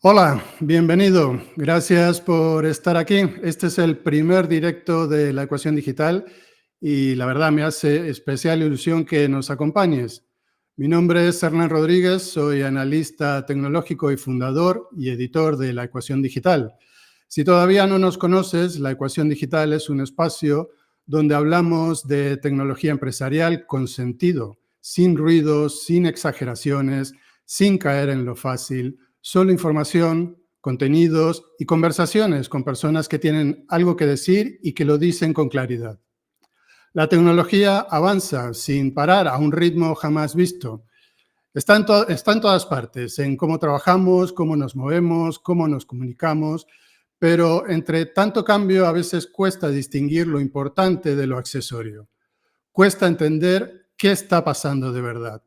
Hola, bienvenido. Gracias por estar aquí. Este es el primer directo de la ecuación digital y la verdad me hace especial ilusión que nos acompañes. Mi nombre es Hernán Rodríguez, soy analista tecnológico y fundador y editor de la ecuación digital. Si todavía no nos conoces, la ecuación digital es un espacio donde hablamos de tecnología empresarial con sentido, sin ruidos, sin exageraciones, sin caer en lo fácil. Solo información, contenidos y conversaciones con personas que tienen algo que decir y que lo dicen con claridad. La tecnología avanza sin parar a un ritmo jamás visto. Está en todas partes, en cómo trabajamos, cómo nos movemos, cómo nos comunicamos, pero entre tanto cambio a veces cuesta distinguir lo importante de lo accesorio. Cuesta entender qué está pasando de verdad.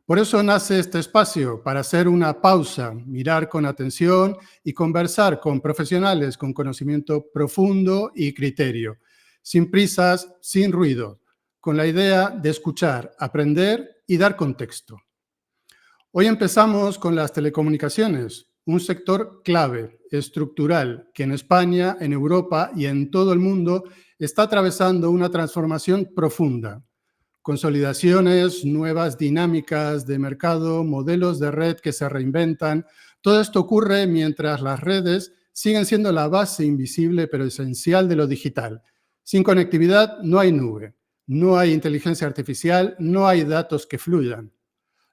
Por eso nace este espacio, para hacer una pausa, mirar con atención y conversar con profesionales con conocimiento profundo y criterio, sin prisas, sin ruido, con la idea de escuchar, aprender y dar contexto. Hoy empezamos con las telecomunicaciones, un sector clave, estructural, que en España, en Europa y en todo el mundo está atravesando una transformación profunda. Consolidaciones, nuevas dinámicas de mercado, modelos de red que se reinventan. Todo esto ocurre mientras las redes siguen siendo la base invisible pero esencial de lo digital. Sin conectividad no hay nube, no hay inteligencia artificial, no hay datos que fluyan.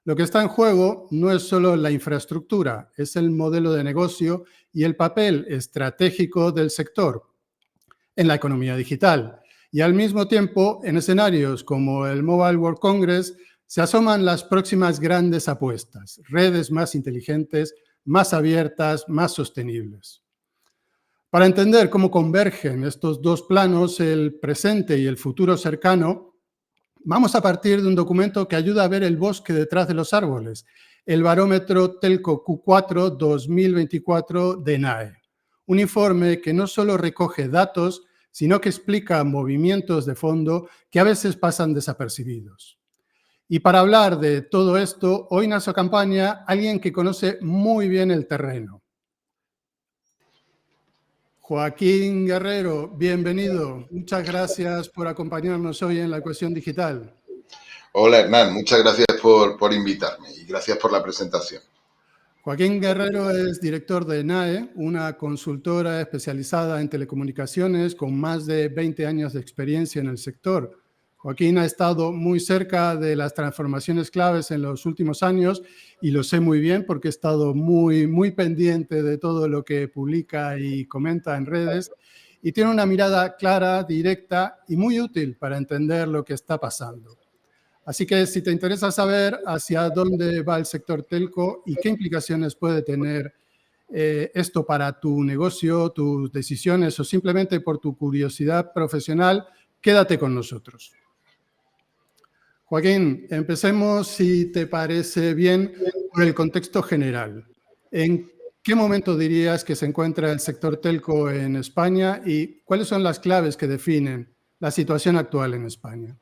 Lo que está en juego no es solo la infraestructura, es el modelo de negocio y el papel estratégico del sector en la economía digital. Y al mismo tiempo, en escenarios como el Mobile World Congress, se asoman las próximas grandes apuestas, redes más inteligentes, más abiertas, más sostenibles. Para entender cómo convergen estos dos planos, el presente y el futuro cercano, vamos a partir de un documento que ayuda a ver el bosque detrás de los árboles, el barómetro Telco Q4 2024 de NAE. Un informe que no solo recoge datos, sino que explica movimientos de fondo que a veces pasan desapercibidos. Y para hablar de todo esto, hoy nos acompaña alguien que conoce muy bien el terreno. Joaquín Guerrero, bienvenido. Muchas gracias por acompañarnos hoy en La Cuestión Digital. Hola Hernán, muchas gracias por invitarme y gracias por la presentación. Joaquín Guerrero es director de NAE, una consultora especializada en telecomunicaciones con más de 20 años de experiencia en el sector. Joaquín ha estado muy cerca de las transformaciones claves en los últimos años y lo sé muy bien porque he estado muy pendiente de todo lo que publica y comenta en redes y tiene una mirada clara, directa y muy útil para entender lo que está pasando. Así que si te interesa saber hacia dónde va el sector telco y qué implicaciones puede tener esto para tu negocio, tus decisiones o simplemente por tu curiosidad profesional, quédate con nosotros. Joaquín, empecemos, si te parece bien, por el contexto general. ¿En qué momento dirías que se encuentra el sector telco en España y cuáles son las claves que definen la situación actual en España?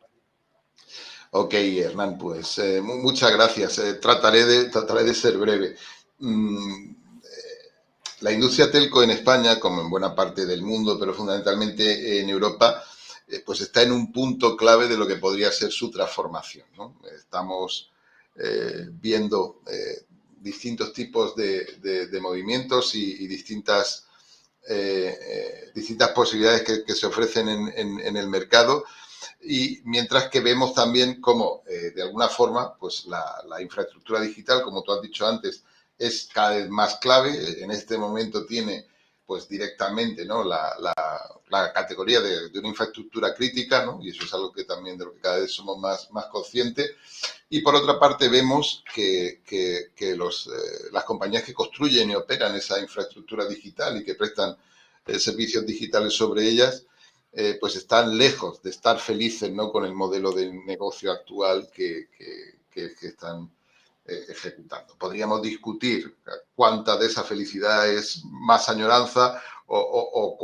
Ok, Hernán, pues muchas gracias. Trataré de ser breve. La industria telco en España, como en buena parte del mundo, pero fundamentalmente en Europa, pues está en un punto clave de lo que podría ser su transformación, ¿no? Estamos viendo distintos tipos de movimientos y distintas posibilidades que se ofrecen en el mercado. Y mientras que vemos también cómo, de alguna forma, pues la infraestructura digital, como tú has dicho antes, es cada vez más clave. En este momento tiene, pues directamente, ¿no?, la categoría de una infraestructura crítica, ¿no? Y eso es algo que también de lo que cada vez somos más conscientes. Y por otra parte vemos que las compañías que construyen y operan esa infraestructura digital y que prestan servicios digitales sobre ellas, pues están lejos de estar felices, ¿no?, con el modelo de negocio actual que están ejecutando. Podríamos discutir cuánta de esa felicidad es más añoranza o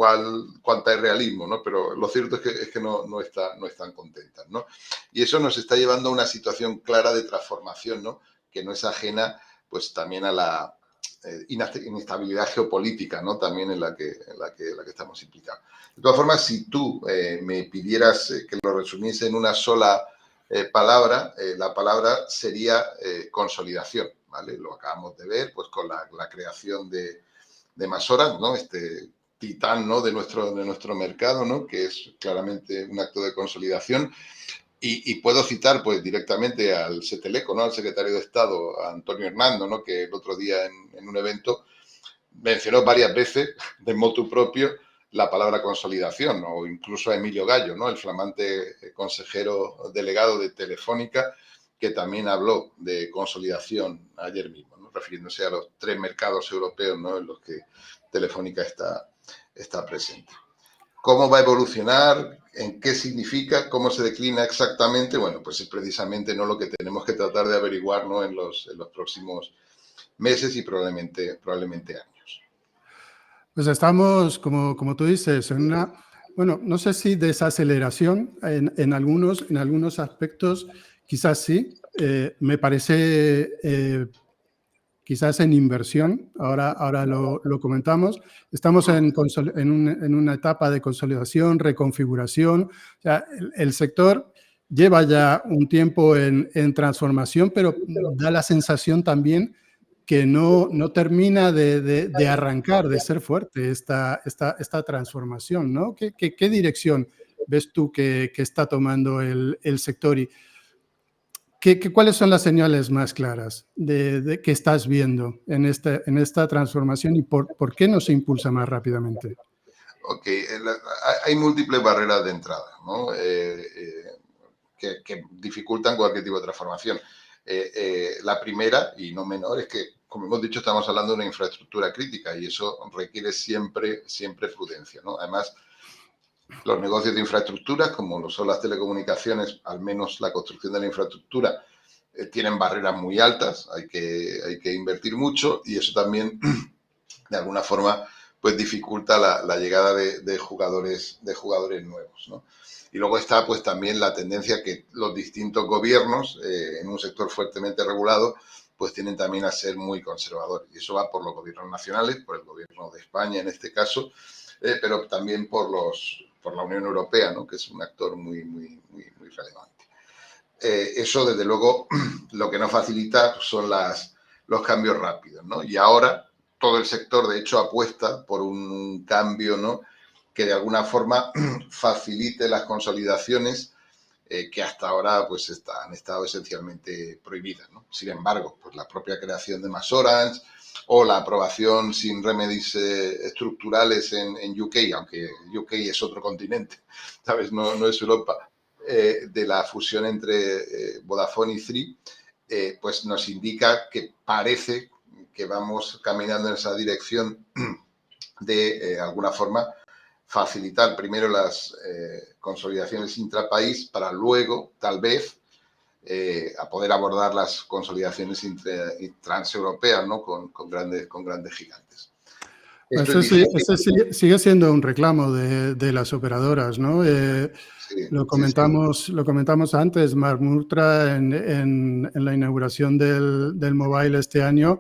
cuánta es realismo, ¿no? Pero lo cierto es que no están contentas, ¿no? Y eso nos está llevando a una situación clara de transformación, ¿no?, que no es ajena, pues también a la inestabilidad geopolítica, ¿no?, también en la que estamos implicados. De todas formas, si tú me pidieras que lo resumiese en una sola palabra, la palabra sería consolidación, ¿vale? Lo acabamos de ver, pues con la creación de MásHoras, ¿no?, este titán, ¿no?, de nuestro mercado, ¿no?, que es claramente un acto de consolidación. Y puedo citar, pues, directamente al Seteleco, ¿no?, al secretario de Estado, a Antonio Hernando, ¿no?, que el otro día en un evento mencionó varias veces, de motu propio, la palabra consolidación, ¿no?, o incluso a Emilio Gallo, ¿no?, el flamante consejero delegado de Telefónica, que también habló de consolidación ayer mismo, ¿no?, refiriéndose a los 3 mercados europeos, ¿no?, en los que Telefónica está presente. ¿Cómo va a evolucionar? ¿En qué significa? ¿Cómo se declina exactamente? Bueno, pues es precisamente, ¿no?, lo que tenemos que tratar de averiguar, ¿no?, en los próximos meses y probablemente años. Pues estamos, como tú dices, en una, bueno, no sé si desaceleración en algunos aspectos, quizás sí. Me parece quizás en inversión, ahora lo comentamos. Estamos en una etapa de consolidación, reconfiguración. O sea, el sector lleva ya un tiempo en transformación, pero da la sensación también que no termina de arrancar, de ser fuerte esta transformación, ¿no? ¿Qué dirección ves tú que está tomando el sector? Y ¿cuáles son las señales más claras de que estás viendo en esta transformación y por qué no se impulsa más rápidamente? Ok, hay múltiples barreras de entrada, ¿no?, que dificultan cualquier tipo de transformación. La primera, y no menor, es que, como hemos dicho, estamos hablando de una infraestructura crítica y eso requiere siempre prudencia, ¿no? Además, los negocios de infraestructuras, como lo son las telecomunicaciones, al menos la construcción de la infraestructura, tienen barreras muy altas, hay que invertir mucho y eso también, de alguna forma, pues dificulta la llegada de jugadores nuevos, ¿no? Y luego está pues también la tendencia que los distintos gobiernos en un sector fuertemente regulado pues tienen también a ser muy conservadores. Y eso va por los gobiernos nacionales, por el gobierno de España en este caso, pero también por la Unión Europea, ¿no? Que es un actor muy relevante. Eso, desde luego, lo que no facilita son los cambios rápidos, ¿no? Y ahora todo el sector, de hecho, apuesta por un cambio, ¿no? Que de alguna forma facilite las consolidaciones que hasta ahora pues han estado esencialmente prohibidas, ¿no? Sin embargo, pues la propia creación de MasOrange o la aprobación sin remedios estructurales en UK, aunque UK es otro continente, ¿sabes? No es Europa, de la fusión entre Vodafone y Three, pues nos indica que parece que vamos caminando en esa dirección de alguna forma facilitar primero las consolidaciones intrapaís para luego, tal vez, a poder abordar las consolidaciones transeuropeas, ¿no? Con grandes gigantes. Esto es difícil. Sigue siendo un reclamo de las operadoras, ¿no? Sí, Lo sí. comentamos antes, Mark Murtra en la inauguración del Mobile este año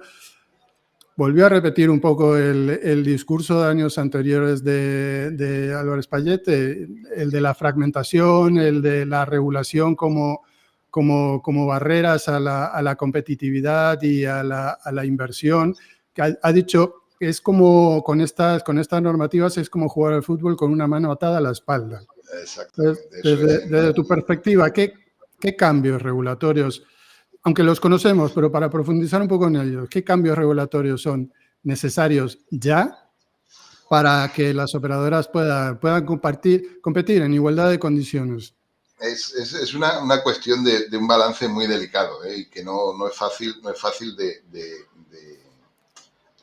volvió a repetir un poco el discurso de años anteriores de Álvarez Pallete, el de la fragmentación, el de la regulación como barreras a la competitividad y a la inversión, que ha dicho que es como con estas normativas es como jugar al fútbol con una mano atada a la espalda. Entonces, Exactamente, eso es. desde tu perspectiva, ¿qué cambios regulatorios, aunque los conocemos, pero para profundizar un poco en ellos, qué cambios regulatorios son necesarios ya para que las operadoras puedan competir en igualdad de condiciones? Es una cuestión de un balance muy delicado, y que no es fácil de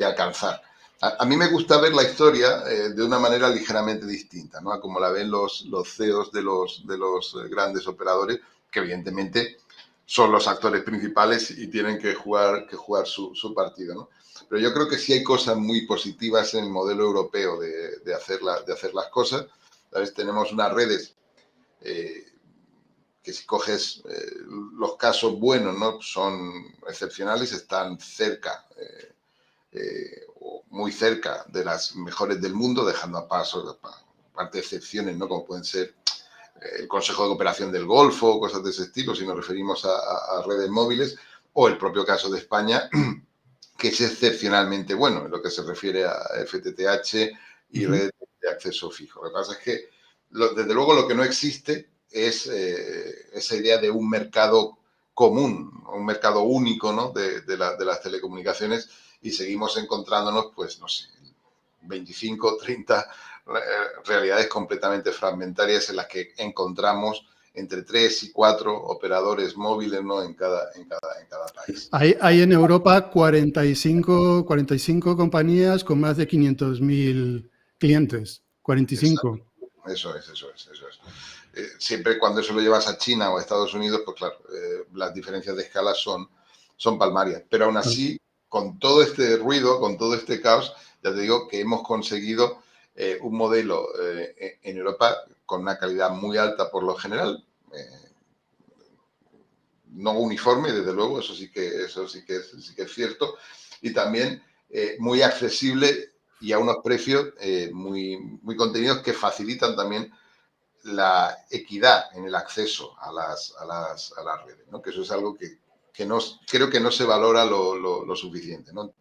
alcanzar. A mí me gusta ver la historia de una manera ligeramente distinta, ¿no? A como la ven los CEOs de los grandes operadores, que evidentemente son los actores principales y tienen que jugar su partido, ¿no? Pero yo creo que sí hay cosas muy positivas en el modelo europeo de hacer las cosas. ¿Sabes? Tenemos unas redes que si coges los casos buenos, ¿no? Son excepcionales, están cerca o muy cerca de las mejores del mundo, dejando a paso parte de excepciones, ¿no? Como pueden ser el Consejo de Cooperación del Golfo, cosas de ese estilo, si nos referimos a redes móviles, o el propio caso de España, que es excepcionalmente bueno en lo que se refiere a FTTH y redes de acceso fijo. Lo que pasa es que, desde luego, lo que no existe es esa idea de un mercado común, un mercado único, ¿no? de las telecomunicaciones, y seguimos encontrándonos, pues, no sé, 25, 30 realidades completamente fragmentarias en las que encontramos entre 3 y 4 operadores móviles, ¿no? en cada país. Hay en Europa 45 compañías con más de 500.000 clientes. 45. Exacto. Eso es. Siempre cuando eso lo llevas a China o a Estados Unidos, pues claro, las diferencias de escala son palmarias. Pero aún así, con todo este ruido, con todo este caos, ya te digo que hemos conseguido un modelo en Europa con una calidad muy alta por lo general, no uniforme, desde luego, eso sí que es cierto, y también muy accesible y a unos precios muy contenidos que facilitan también la equidad en el acceso a las redes, ¿no? Que eso es algo que creo que no se valora lo suficiente, ¿no?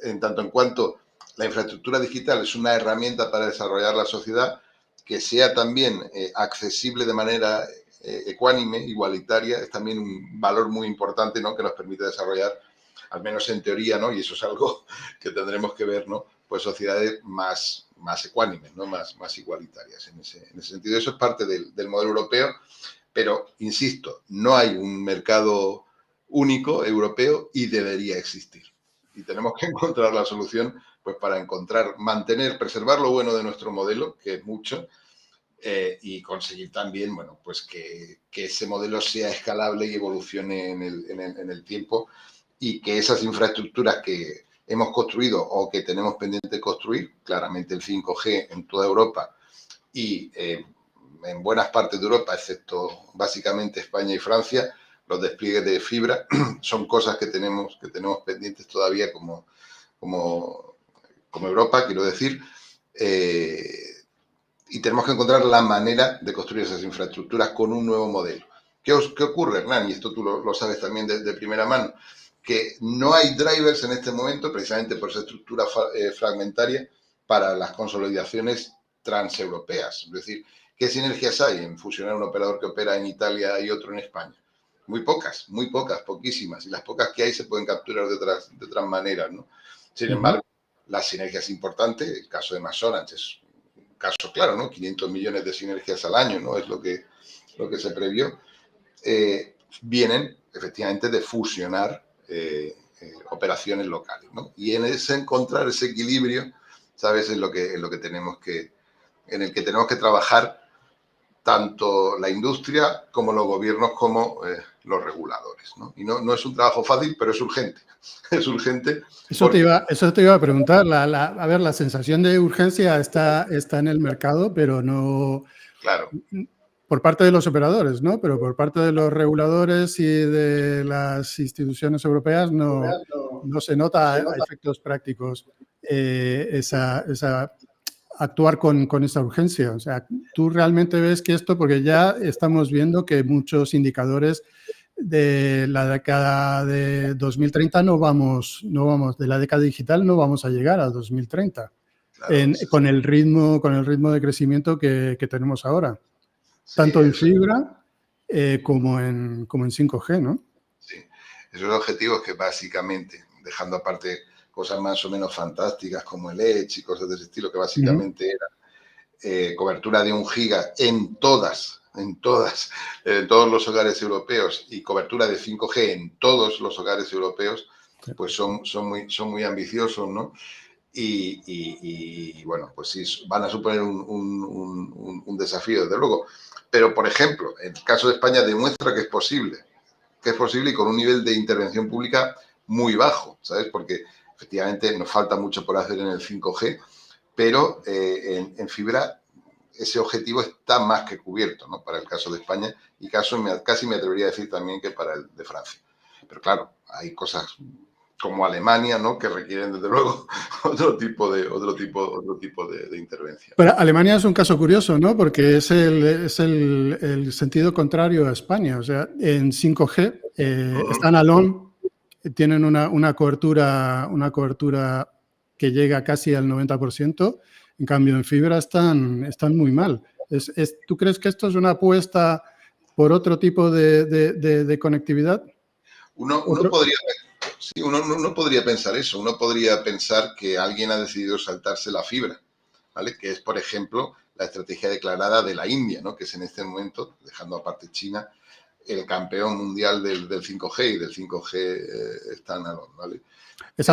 En tanto en cuanto la infraestructura digital es una herramienta para desarrollar la sociedad, que sea también accesible de manera ecuánime, igualitaria, es también un valor muy importante, ¿no? Que nos permite desarrollar, al menos en teoría, ¿no? Y eso es algo que tendremos que ver, ¿no? Pues sociedades más ecuánimes, ¿no? Más igualitarias en ese sentido. Eso es parte del modelo europeo, pero, insisto, no hay un mercado único europeo y debería existir. Y tenemos que encontrar la solución, pues, para mantener, preservar lo bueno de nuestro modelo, que es mucho, y conseguir también, bueno, pues que ese modelo sea escalable y evolucione en el tiempo y que esas infraestructuras que hemos construido o que tenemos pendiente construir, claramente el 5G en toda Europa y en buenas partes de Europa, excepto básicamente España y Francia, los despliegues de fibra son cosas que tenemos pendientes todavía como Europa, quiero decir, y tenemos que encontrar la manera de construir esas infraestructuras con un nuevo modelo. ¿Qué ocurre, Hernán? Y esto tú lo sabes también de primera mano, que no hay drivers en este momento, precisamente por esa estructura fragmentaria, para las consolidaciones transeuropeas. Es decir, ¿qué sinergias hay en fusionar un operador que opera en Italia y otro en España? Muy pocas, poquísimas. Y las pocas que hay se pueden capturar de otras maneras, ¿no? Sin embargo, las sinergias importantes, el caso de MasOrange es un caso claro, ¿no? 500 millones de sinergias al año, ¿no? Es lo que se previó. Vienen efectivamente de fusionar operaciones locales, ¿no? Y en ese encontrar ese equilibrio, ¿sabes? En el que tenemos que trabajar tanto la industria como los gobiernos como los reguladores, ¿no? Y no es un trabajo fácil, pero es urgente. Es urgente. Eso te iba a preguntar. A ver, la sensación de urgencia está en el mercado, pero no... Claro. Por parte de los operadores, ¿no? Pero por parte de los reguladores y de las instituciones europeas no se nota a efectos prácticos actuar con esa urgencia. O sea, tú realmente ves que esto, porque ya estamos viendo que muchos indicadores de la década de 2030 no vamos, de la década digital no vamos a llegar a 2030 Claro, con el ritmo de crecimiento que tenemos ahora. Tanto en fibra como en 5G, ¿no? Sí, esos objetivos que básicamente, dejando aparte cosas más o menos fantásticas como el Edge y cosas de ese estilo, que básicamente eran cobertura de 1 giga en todos los hogares europeos y cobertura de 5G en todos los hogares europeos, pues son muy ambiciosos, ¿no? Y bueno, pues sí, van a suponer un desafío, desde luego. Pero, por ejemplo, en el caso de España demuestra que es posible y con un nivel de intervención pública muy bajo, ¿sabes? Porque efectivamente nos falta mucho por hacer en el 5G, pero en fibra ese objetivo está más que cubierto, ¿no? Para el caso de España y casi me atrevería a decir también que para el de Francia. Pero claro, hay cosas como Alemania, ¿no? Que requieren desde luego otro tipo de intervención. Pero Alemania es un caso curioso, ¿no? Porque es el sentido contrario a España. O sea, en 5G están alone, tienen una cobertura que llega casi al 90%. En cambio, en fibra están muy mal. ¿Tú crees que esto es una apuesta por otro tipo de conectividad? Uno podría pensar eso. Uno podría pensar que alguien ha decidido saltarse la fibra, ¿vale? Que es, por ejemplo, la estrategia declarada de la India, ¿no? Que es en este momento, dejando aparte China, el campeón mundial del 5G y del 5G standalone, ¿vale? Es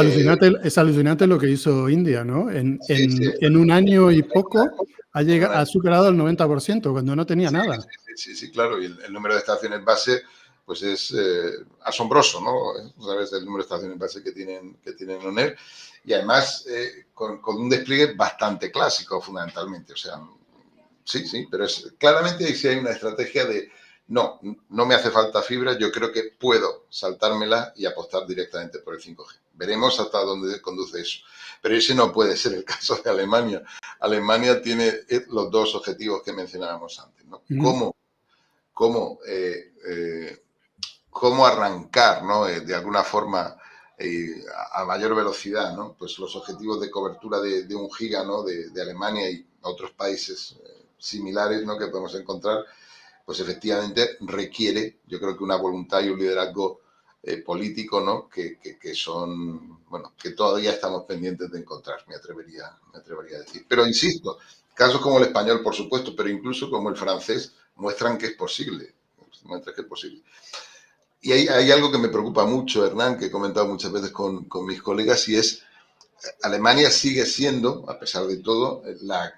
alucinante lo que hizo India, ¿no? En un año y poco ha superado el 90% cuando no tenía nada. Sí, claro. Y el número de estaciones base pues es asombroso, ¿no? Sabes el número de estaciones base que tienen ONER y además con un despliegue bastante clásico fundamentalmente. O sea, sí, pero claramente ahí sí hay una estrategia de no me hace falta fibra, yo creo que puedo saltármela y apostar directamente por el 5G. Veremos hasta dónde conduce eso. Pero ese no puede ser el caso de Alemania. Alemania tiene los dos objetivos que mencionábamos antes, ¿no? Cómo arrancar, ¿no? De alguna forma a mayor velocidad, ¿no? Pues los objetivos de cobertura de 1 giga, ¿no? De Alemania y otros países similares, ¿no? Que podemos encontrar, pues efectivamente requiere, yo creo que una voluntad y un liderazgo político, ¿no? Que son, bueno, que todavía estamos pendientes de encontrar, me atrevería a decir. Pero insisto, casos como el español, por supuesto, pero incluso como el francés, muestran que es posible. Y hay algo que me preocupa mucho, Hernán, que he comentado muchas veces con mis colegas, y es Alemania sigue siendo, a pesar de todo, la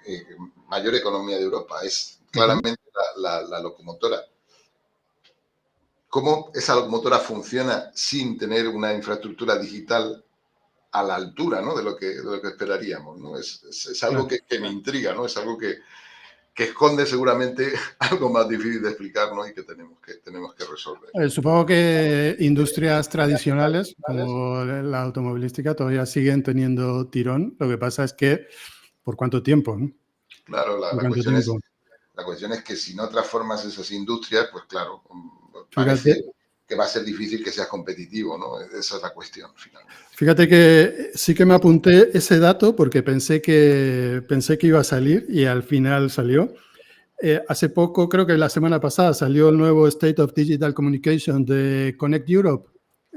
mayor economía de Europa. Es Ujú. claramente la locomotora. ¿Cómo esa locomotora funciona sin tener una infraestructura digital a la altura, ¿no?, de lo que esperaríamos, ¿no? Es algo Claro. que me intriga, ¿no? Es algo que esconde seguramente algo más difícil de explicar, ¿no?, y que tenemos que resolver. Supongo que industrias tradicionales como la automovilística todavía siguen teniendo tirón. Lo que pasa es que, ¿por cuánto tiempo, no? Claro, ¿Por cuánto tiempo? la cuestión es que si no transformas esas industrias, pues claro, Fíjate, parece que va a ser difícil que seas competitivo, ¿no? Esa es la cuestión, finalmente. fíjate que sí que me apunté ese dato porque pensé que iba a salir y al final salió. Hace poco, creo que la semana pasada, salió el nuevo State of Digital Communication de Connect Europe,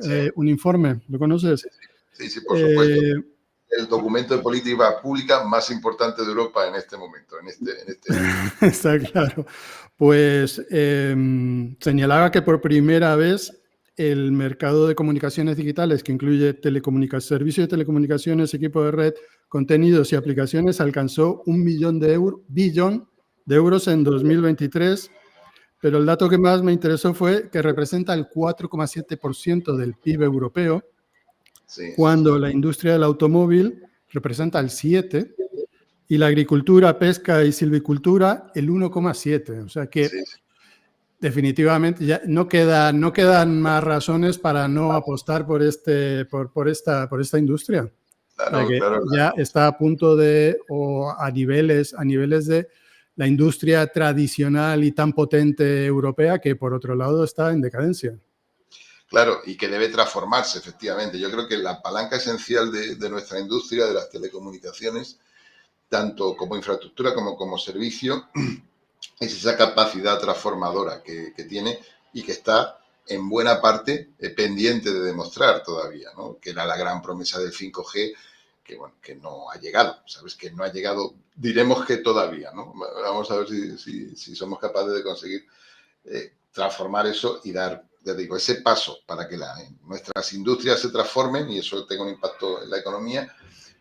Sí, un informe, ¿lo conoces? sí, sí, por supuesto. Eh, El documento de política pública más importante de Europa en este momento, en este año. Está claro. Pues señalaba que por primera vez el mercado de comunicaciones digitales, que incluye servicios de telecomunicaciones, equipo de red, contenidos y aplicaciones, alcanzó 1 billón de euros en 2023, pero el dato que más me interesó fue que representa el 4,7% del PIB europeo, Sí, sí, sí. cuando la industria del automóvil representa el 7%, y la agricultura, pesca y silvicultura el 1,7%. O sea que Sí, sí. definitivamente ya no quedan más razones para no apostar por esta industria. O sea Claro, que claro. ya está a punto de, o a niveles de la industria tradicional y tan potente europea, que por otro lado está en decadencia. Claro, y que debe transformarse, efectivamente. Yo creo que la palanca esencial de nuestra industria, de las telecomunicaciones, tanto como infraestructura como como servicio, es esa capacidad transformadora que tiene y que está en buena parte pendiente de demostrar todavía, ¿no? Que era la gran promesa del 5G, que, bueno, que no ha llegado, ¿sabes? Que no ha llegado, diremos que todavía, ¿no? Vamos a ver si somos capaces de conseguir transformar eso y dar, ya digo, ese paso para que nuestras industrias se transformen y eso tenga un impacto en la economía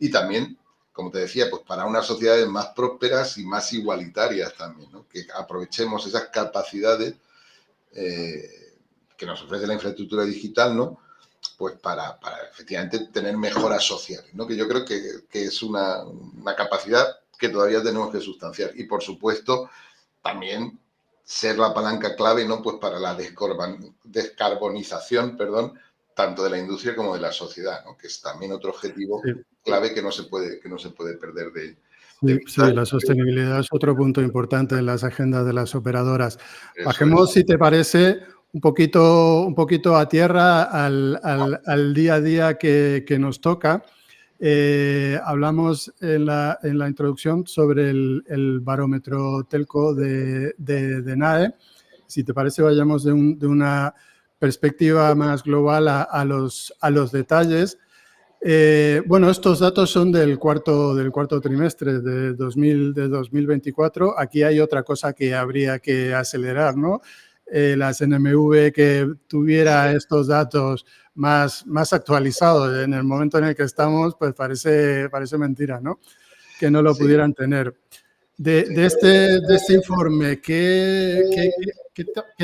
y también, como te decía, pues para unas sociedades más prósperas y más igualitarias también, ¿no? Que aprovechemos esas capacidades que nos ofrece la infraestructura digital, ¿no? Pues para efectivamente tener mejoras sociales, ¿no? Que yo creo que es una capacidad que todavía tenemos que sustanciar. Y por supuesto, también ser la palanca clave, ¿no? Pues para la descarbonización, perdón, tanto de la industria como de la sociedad, ¿no? Que es también otro objetivo Sí, clave que no se puede perder de sí, vista. sí, la sostenibilidad es otro punto importante en las agendas de las operadoras. Eso es. Bajemos, si te parece, un poquito a tierra al día a día que nos toca. Hablamos en la introducción sobre el barómetro telco de NAE. Si te parece, vayamos de una perspectiva más global a los detalles. Bueno, estos datos son del cuarto trimestre de 2024. Aquí hay otra cosa que habría que acelerar, ¿no? Las NMV que tuviera estos datos más actualizados en el momento en el que estamos, pues parece mentira, ¿no? Que no lo Sí, pudieran tener. sí. De este informe, ¿qué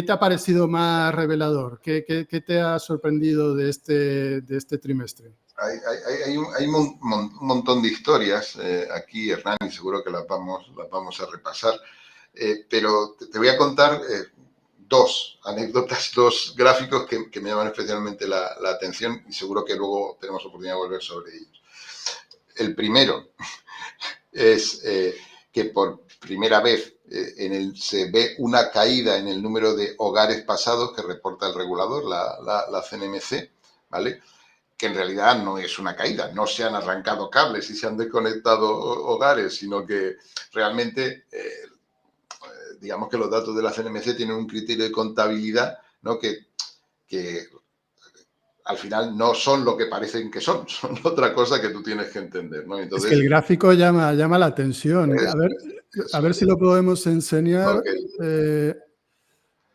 te ha parecido más revelador? ¿Qué te ha sorprendido de este trimestre? Hay un montón de historias aquí, Hernán, y seguro que las vamos a repasar. Pero te voy a contar dos anécdotas, dos gráficos que me llaman especialmente la atención y seguro que luego tenemos oportunidad de volver sobre ellos. El primero es que por primera vez se ve una caída en el número de hogares pasados que reporta el regulador, la CNMC, ¿vale? Que en realidad no es una caída, no se han arrancado cables y se han desconectado hogares, sino que realmente digamos que los datos de la CNMC tienen un criterio de contabilidad, ¿no? Que al final no son lo que parecen que son otra cosa que tú tienes que entender, ¿no? Es que el Entonces, gráfico llama la atención. A eso ver si es. lo podemos enseñar. Ok. Eh,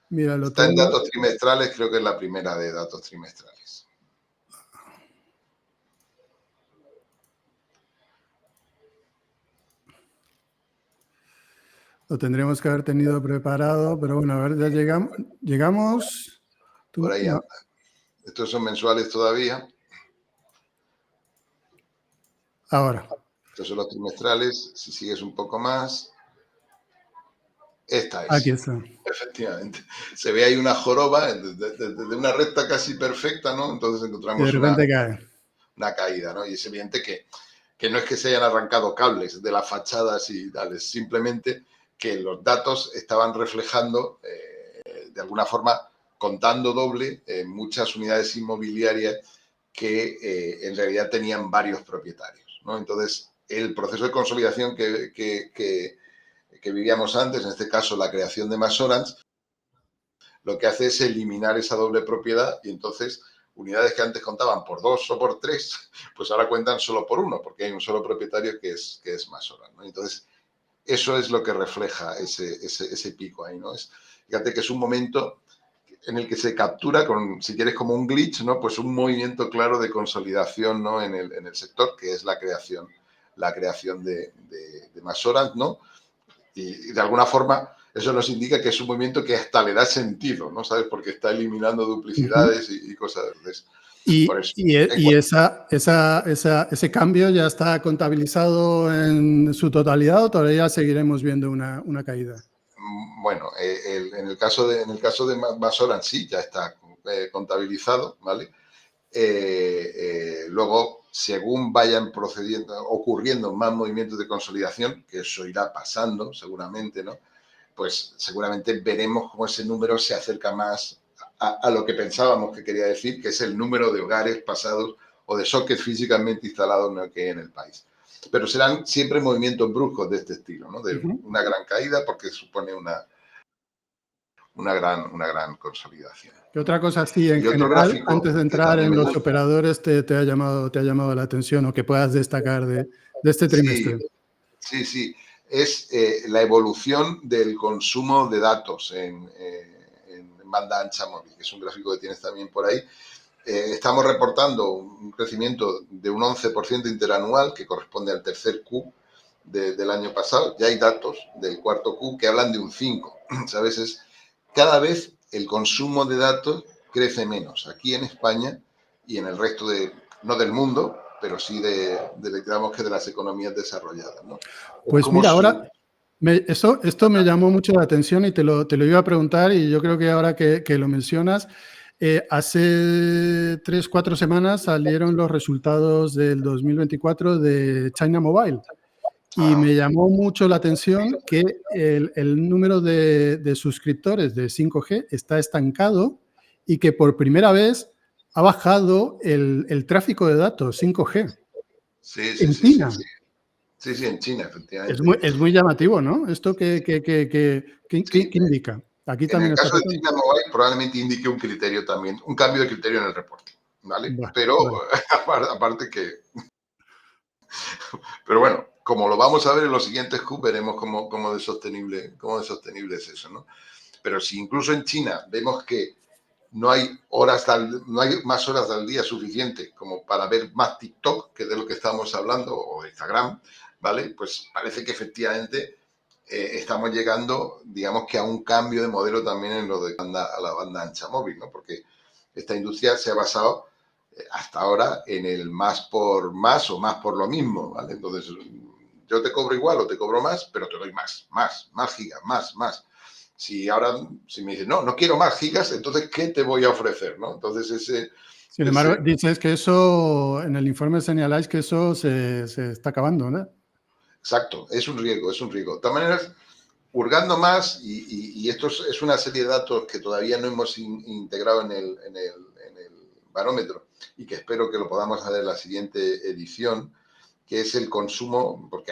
Mira, lo Está en tengo. datos trimestrales, creo que es la primera de datos trimestrales. Lo tendríamos que haber tenido preparado, pero bueno, a ver, ya llegamos. Por ahí anda. Estos son mensuales todavía. Ahora. Estos son los trimestrales. Si sigues un poco más. Esta es. Aquí está. Efectivamente. Se ve ahí una joroba de una recta casi perfecta, ¿no? Entonces encontramos Y de repente cae. Una caída, ¿no? Y es evidente que no es que se hayan arrancado cables de las fachadas y tal, es simplemente que los datos estaban reflejando, de alguna forma, contando doble muchas unidades inmobiliarias que en realidad tenían varios propietarios, ¿no? Entonces, el proceso de consolidación que vivíamos antes, en este caso la creación de MasOrange, lo que hace es eliminar esa doble propiedad y entonces unidades que antes contaban por 2 o por 3, pues ahora cuentan solo por 1, porque hay un solo propietario que es MasOrange, ¿no? Entonces, eso es lo que refleja ese pico ahí, ¿no? Fíjate que es un momento en el que se captura, si quieres, como un glitch, ¿no? Pues un movimiento claro de consolidación, ¿no? en el sector, que es la creación de MasOrange, ¿no? Y de alguna forma eso nos indica que es un movimiento que hasta le da sentido, ¿no? ¿Sabes? Porque está eliminando duplicidades y cosas de eso. Por eso. Y ese cambio ya está contabilizado en su totalidad o todavía seguiremos viendo una caída. Bueno, en el caso de MasOrange sí, ya está contabilizado, ¿vale? Luego, según vayan ocurriendo más movimientos de consolidación, que eso irá pasando seguramente, ¿no? Pues seguramente veremos cómo ese número se acerca más a lo que pensábamos que quería decir, que es el número de hogares pasados o de sockets físicamente instalados que hay en el país. Pero serán siempre movimientos bruscos de este estilo, ¿no? De una gran caída porque supone una gran consolidación. ¿Qué otra cosa sí, en Y otro general, gráfico antes de entrar en los operadores, te ha llamado la atención o que puedas destacar de este trimestre? Sí. Es la evolución del consumo de datos en banda ancha móvil, que es un gráfico que tienes también por ahí. Estamos reportando un crecimiento de un 11% interanual, que corresponde al tercer Q del año pasado. Ya hay datos del cuarto Q que hablan de un 5. ¿Sabes? Cada vez el consumo de datos crece menos aquí en España y en el resto no del mundo, pero sí digamos que de las economías desarrolladas, ¿no? Pues mira, ahora esto me llamó mucho la atención y te lo iba a preguntar y yo creo que ahora que lo mencionas, hace 3-4 semanas salieron los resultados del 2024 de China Mobile y me llamó mucho la atención que el número de suscriptores de 5G está estancado y que por primera vez ha bajado el tráfico de datos 5G en China. Sí, en China, efectivamente. Es muy llamativo, ¿no? ¿Esto qué indica? Aquí En también el está caso de pasando. China Mobile probablemente indique un criterio también, un cambio de criterio en el reporte, ¿vale? Bueno, pero aparte que... Pero bueno, como lo vamos a ver en los siguientes Q, veremos cómo de sostenible es eso, ¿no? Pero si incluso en China vemos que no hay más horas al día suficiente como para ver más TikTok, que de lo que estamos hablando, o Instagram, ¿vale? Pues parece que efectivamente estamos llegando, digamos que a un cambio de modelo también en lo de a la banda ancha móvil, ¿no? Porque esta industria se ha basado hasta ahora en el más por más o más por lo mismo, ¿vale? Entonces, yo te cobro igual o te cobro más, pero te doy más gigas, más. Si me dices, no quiero más gigas, entonces, ¿qué te voy a ofrecer, no? Entonces, sin embargo, dices que eso, en el informe señaláis que eso se está acabando, ¿no? Exacto, es un riesgo. De todas maneras, hurgando más, y esto es una serie de datos que todavía no hemos integrado en el barómetro y que espero que lo podamos hacer en la siguiente edición, que es el consumo, porque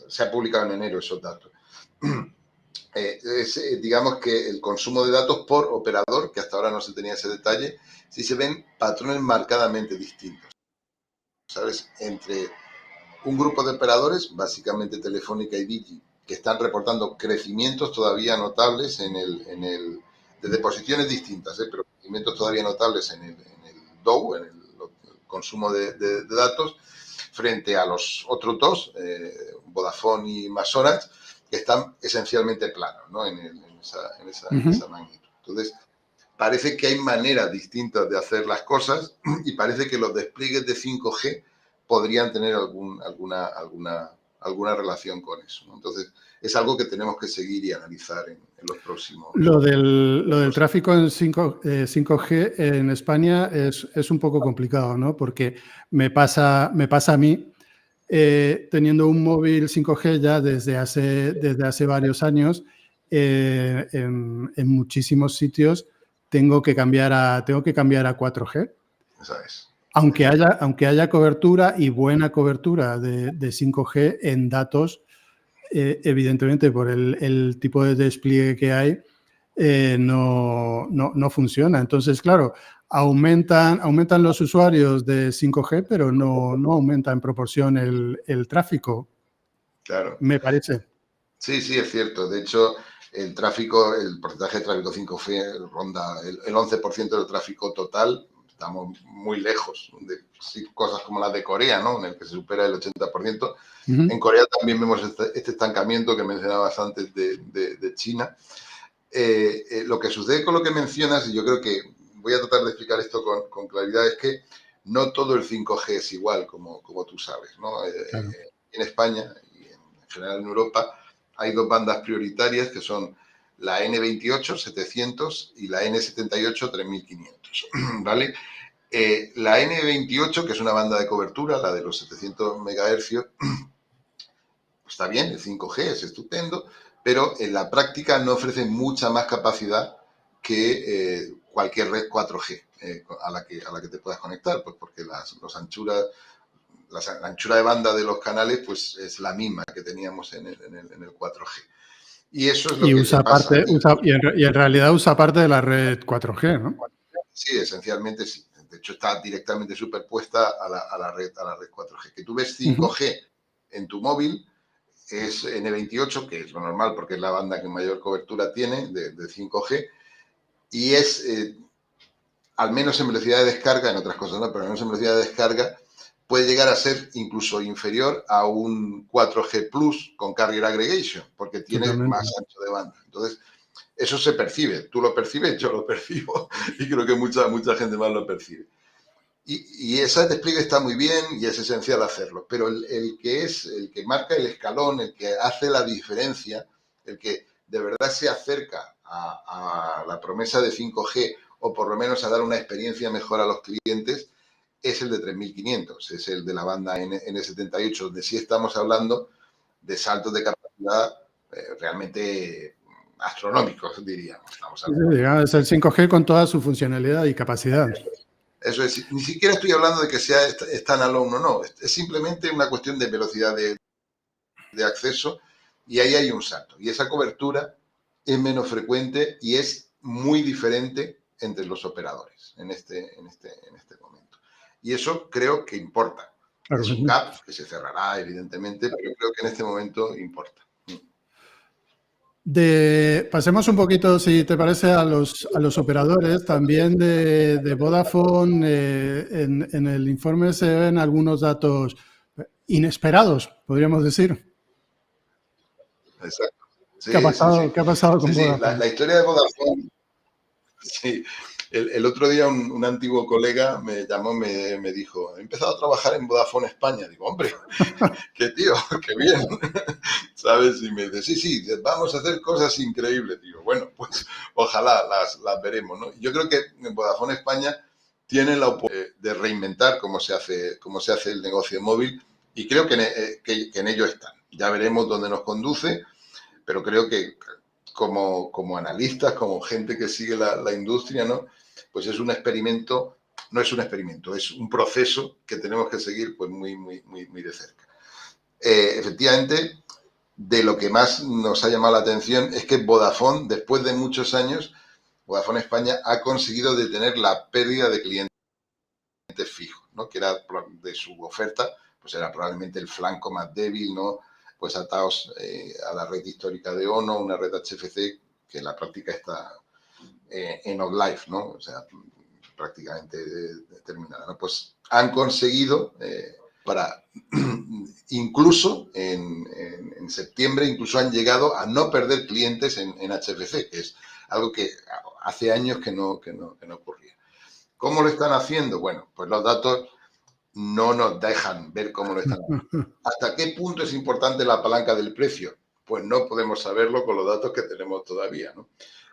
se ha publicado en enero esos datos. Digamos que el consumo de datos por operador, que hasta ahora no se tenía ese detalle, sí se ven patrones marcadamente distintos, ¿sabes? Entre un grupo de operadores, básicamente Telefónica y Digi, que están reportando crecimientos todavía notables desde posiciones distintas, pero crecimientos todavía notables en el DOU, en el consumo de datos, frente a los otros dos, Vodafone y MasOrange, que están esencialmente planos, ¿no? En esa magnitud. Entonces, parece que hay maneras distintas de hacer las cosas y parece que los despliegues de 5G podrían tener alguna relación con eso, ¿no? Entonces, es algo que tenemos que seguir y analizar en los próximos. Lo del tráfico en 5G en España es un poco complicado, ¿no? Porque me pasa a mí, teniendo un móvil 5G ya desde hace varios años, en muchísimos sitios tengo que cambiar a 4G. ¿Sabes? Aunque haya cobertura y buena cobertura de 5G en datos, evidentemente por el tipo de despliegue que hay, no funciona. Entonces, claro, aumentan los usuarios de 5G, pero no aumenta en proporción el tráfico. Claro. Me parece. Sí, es cierto. De hecho, el porcentaje de tráfico 5G ronda el 11% del tráfico total. Estamos muy lejos de cosas como las de Corea, ¿no? En el que se supera el 80%. En Corea también vemos este estancamiento que mencionabas antes de China. Lo que sucede con lo que mencionas, y yo creo que voy a tratar de explicar esto con claridad, es que no todo el 5G es igual, como tú sabes, ¿no? Claro. En España y en general en Europa hay dos bandas prioritarias que son la N28 700 y la N78 3500, ¿vale? La N28, que es una banda de cobertura, la de los 700 MHz, está bien, el 5G es estupendo, pero en la práctica no ofrece mucha más capacidad que cualquier red 4G a la que te puedas conectar, pues porque la anchura de banda de los canales pues es la misma que teníamos en el 4G. Y eso es lo que te pasa. Y en realidad usa parte de la red 4G, ¿no? Sí, esencialmente sí. De hecho, está directamente superpuesta a la red 4G. Que tú ves 5G en tu móvil es N28, que es lo normal porque es la banda que mayor cobertura tiene de 5G, y es, al menos en velocidad de descarga, en otras cosas no, pero al menos en velocidad de descarga, puede llegar a ser incluso inferior a un 4G Plus con Carrier Aggregation, porque tiene más ancho de banda. Entonces, eso se percibe. Tú lo percibes, yo lo percibo, y creo que mucha gente más lo percibe. Y ese despliegue está muy bien y es esencial hacerlo, pero el que marca el escalón, el que hace la diferencia, el que de verdad se acerca a la promesa de 5G o por lo menos a dar una experiencia mejor a los clientes, es el de 3500, es el de la banda N78, donde sí estamos hablando de saltos de capacidad realmente astronómicos, diríamos. Es el 5G con toda su funcionalidad y capacidad. Eso es, ni siquiera estoy hablando de que sea standalone o no, es simplemente una cuestión de velocidad de acceso y ahí hay un salto. Y esa cobertura es menos frecuente y es muy diferente entre los operadores en este momento. Y eso creo que importa. Claro. Es un gap que se cerrará, evidentemente, pero creo que en este momento importa. Pasemos un poquito, si te parece, a los operadores. También de Vodafone, en el informe se ven algunos datos inesperados, podríamos decir. Exacto. Sí, ¿Qué ha pasado con Vodafone? La historia de Vodafone, sí. El otro día un antiguo colega me llamó, me dijo, he empezado a trabajar en Vodafone España. Digo, hombre, qué tío, qué bien, ¿sabes? Y me dice, sí, vamos a hacer cosas increíbles. Digo, bueno, pues ojalá las veremos, ¿no? Yo creo que en Vodafone España tiene la oportunidad de reinventar cómo se hace el negocio móvil y creo que en ello están. Ya veremos dónde nos conduce, pero creo que como analistas, como gente que sigue la industria, ¿no? Pues es un experimento, no es un experimento, es un proceso que tenemos que seguir pues muy de cerca. Efectivamente, de lo que más nos ha llamado la atención es que Vodafone, después de muchos años, Vodafone España ha conseguido detener la pérdida de clientes fijos, ¿no? Que era de su oferta, pues era probablemente el flanco más débil, ¿no? Pues atados a la red histórica de ONO, una red HFC que en la práctica está en off-life, ¿no? O sea, prácticamente terminada, ¿no? Pues han conseguido para incluso en septiembre, incluso han llegado a no perder clientes en HFC, que es algo que hace años que no ocurría. ¿Cómo lo están haciendo? Bueno, pues los datos no nos dejan ver cómo lo están haciendo. ¿Hasta qué punto es importante la palanca del precio? Pues no podemos saberlo con los datos que tenemos todavía, ¿no?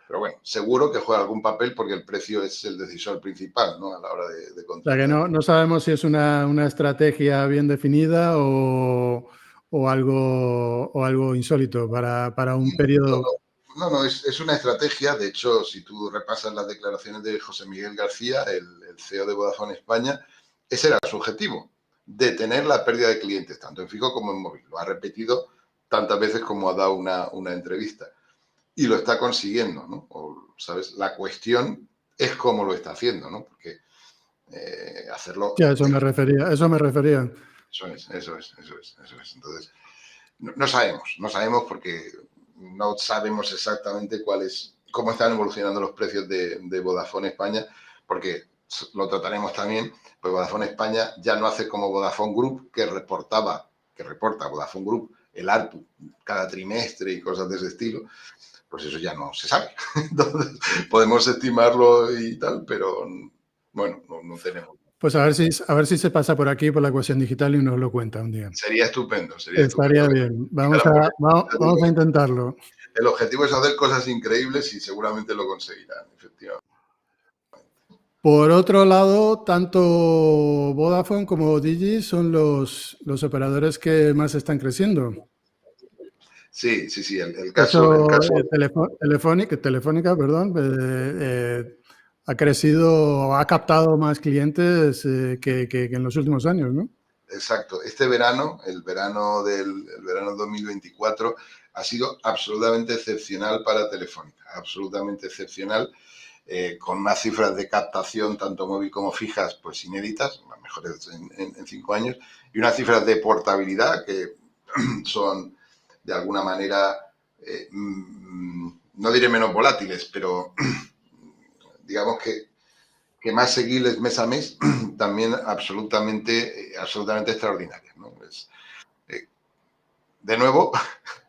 Pero bueno, seguro que juega algún papel porque el precio es el decisor principal, ¿no? A la hora de O sea, que contratar. no sabemos si es una estrategia bien definida o algo insólito para un periodo. No, es una estrategia. De hecho, si tú repasas las declaraciones de José Miguel García, el CEO de Vodafone España, ese era su objetivo, detener la pérdida de clientes, tanto en fijo como en móvil. Lo ha repetido tantas veces como ha dado una entrevista. Y lo está consiguiendo, ¿no? O, ¿sabes? La cuestión es cómo lo está haciendo, ¿no? Porque hacerlo... Sí, a eso me refería. Eso es. Entonces, no sabemos porque no sabemos exactamente cómo están evolucionando los precios de Vodafone España, porque lo trataremos también, pues Vodafone España ya no hace como Vodafone Group, que reporta Vodafone Group el ARPU cada trimestre y cosas de ese estilo. Pues eso ya no se sabe. Entonces, podemos estimarlo y tal, pero bueno, no tenemos. Pues a ver si se pasa por aquí, por la Ecuación Digital y nos lo cuenta un día. Sería estupendo. Estaría bien. Vamos a intentarlo. El objetivo es hacer cosas increíbles y seguramente lo conseguirán, efectivamente. Por otro lado, tanto Vodafone como Digi son los operadores que más están creciendo. Sí. El caso... Telefónica, perdón, ha crecido, ha captado más clientes que en los últimos años, ¿no? Exacto. Este verano, el verano 2024, ha sido absolutamente excepcional para Telefónica. Absolutamente excepcional. Con unas cifras de captación, tanto móvil como fijas, pues inéditas, las mejores en 5 años, y unas cifras de portabilidad que son, de alguna manera, no diré menos volátiles, pero digamos que más seguibles mes a mes, también absolutamente extraordinarias, ¿no? De nuevo,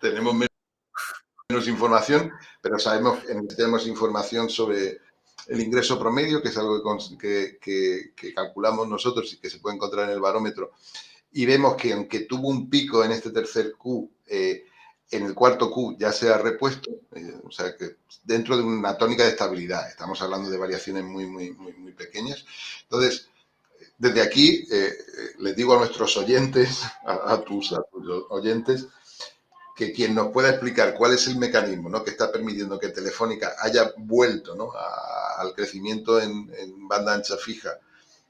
tenemos menos información, pero sabemos que tenemos información sobre el ingreso promedio, que es algo que calculamos nosotros y que se puede encontrar en el barómetro, y vemos que aunque tuvo un pico en este tercer Q, en el cuarto Q ya se ha repuesto, o sea que dentro de una tónica de estabilidad, estamos hablando de variaciones muy pequeñas. Entonces, desde aquí les digo a nuestros oyentes, a tus oyentes, que quien nos pueda explicar cuál es el mecanismo, ¿no?, que está permitiendo que Telefónica haya vuelto, ¿no?, al crecimiento en banda ancha fija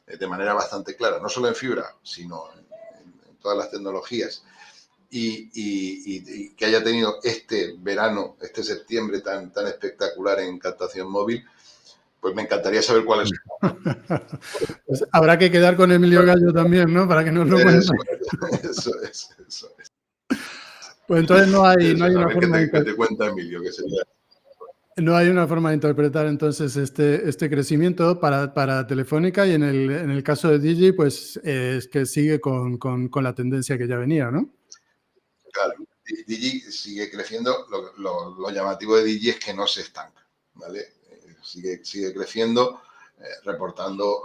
de manera bastante clara, no solo en fibra, sino en todas las tecnologías, y que haya tenido este verano, este septiembre tan espectacular en captación móvil, pues me encantaría saber cuál es. Pues habrá que quedar con Emilio Gallo también, ¿no? Para que nos lo cuente. Eso es. Pues entonces no hay una forma que te cuenta Emilio, que sería... No hay una forma de interpretar entonces este crecimiento para Telefónica, y en el caso de Digi, pues es que sigue con la tendencia que ya venía, ¿no? Claro, Digi sigue creciendo. Lo llamativo de Digi es que no se estanca, ¿vale? Sigue creciendo, reportando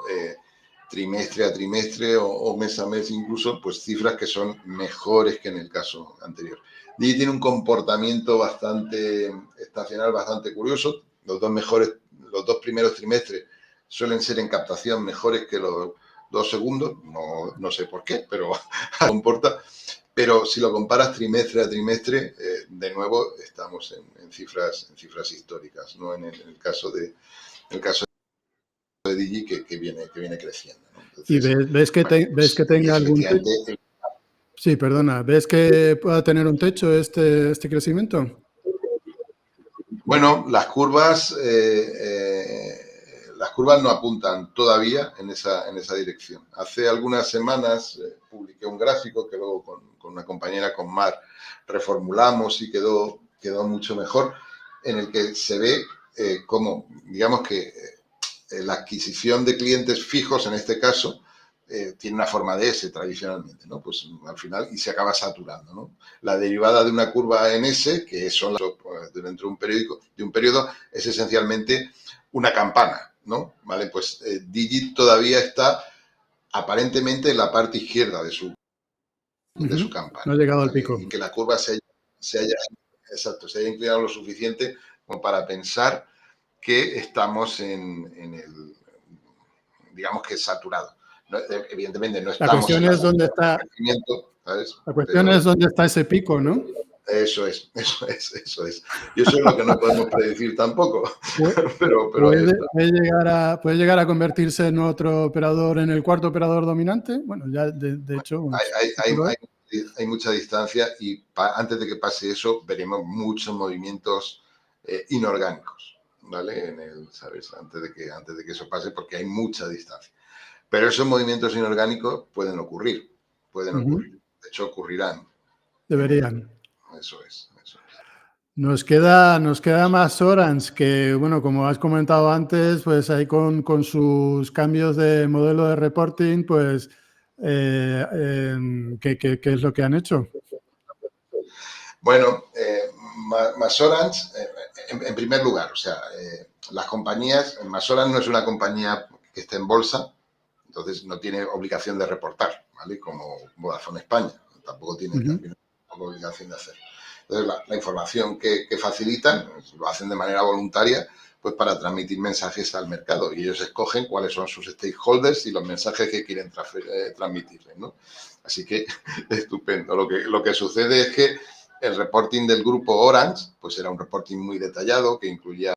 trimestre a trimestre o mes a mes incluso, pues cifras que son mejores que en el caso anterior. Digi tiene un comportamiento bastante estacional, bastante curioso. Los dos primeros trimestres suelen ser en captación mejores que los 2 segundos. No sé por qué, pero comporta. Pero si lo comparas trimestre a trimestre, de nuevo estamos en cifras históricas, ¿no? En el caso de Digi, que viene creciendo, ¿no? Entonces, ¿Y ves que tenga algún techo? Sí, perdona. ¿Ves que pueda tener un techo este crecimiento? Bueno, las curvas no apuntan todavía en esa dirección. Hace algunas semanas publiqué un gráfico que luego con una compañera, con Mar, reformulamos y quedó mucho mejor, en el que se ve cómo, digamos que la adquisición de clientes fijos, en este caso, tiene una forma de S tradicionalmente, ¿no? Pues al final y se acaba saturando, ¿no? La derivada de una curva en S, que son dentro de un periodo, es esencialmente una campana, ¿no? ¿Vale? Pues Digit todavía está aparentemente en la parte izquierda de su No ha campana, llegado al ¿vale? pico. Y que la curva se haya, se haya inclinado lo suficiente como para pensar que estamos en el, digamos que saturado. No, evidentemente no La estamos cuestión en la es curva dónde de está, crecimiento, ¿sabes? la cuestión Pero es dónde está ese pico, ¿no? eso es, eso es, eso es. Y eso es lo que no podemos predecir tampoco, Pu- pero ahí está. puede llegar a convertirse en otro operador, en el cuarto operador dominante. Bueno, ya de hecho, en Hay, hay, futuro, hay mucha distancia y antes de que pase eso veremos muchos movimientos inorgánicos, ¿vale? ¿Sabes? Antes de que eso pase porque hay mucha distancia. Pero esos movimientos inorgánicos pueden ocurrir, pueden ocurrir. De hecho, ocurrirán. deberían. Eso es, eso es. Nos queda más Orange, que bueno, como has comentado antes, pues ahí con sus cambios de modelo de reporting, pues ¿qué es lo que han hecho? Bueno, más Orange, en primer lugar, o sea, las compañías, Masoran no es una compañía que esté en bolsa, entonces no tiene obligación de reportar, ¿vale? Como Vodafone España, tampoco tiene también obligación de hacerlo. Entonces, la información que facilitan lo hacen de manera voluntaria, pues para transmitir mensajes al mercado y ellos escogen cuáles son sus stakeholders y los mensajes que quieren transmitirles, ¿no? Así que estupendo. Lo que sucede es que el reporting del grupo Orange, pues era un reporting muy detallado que incluía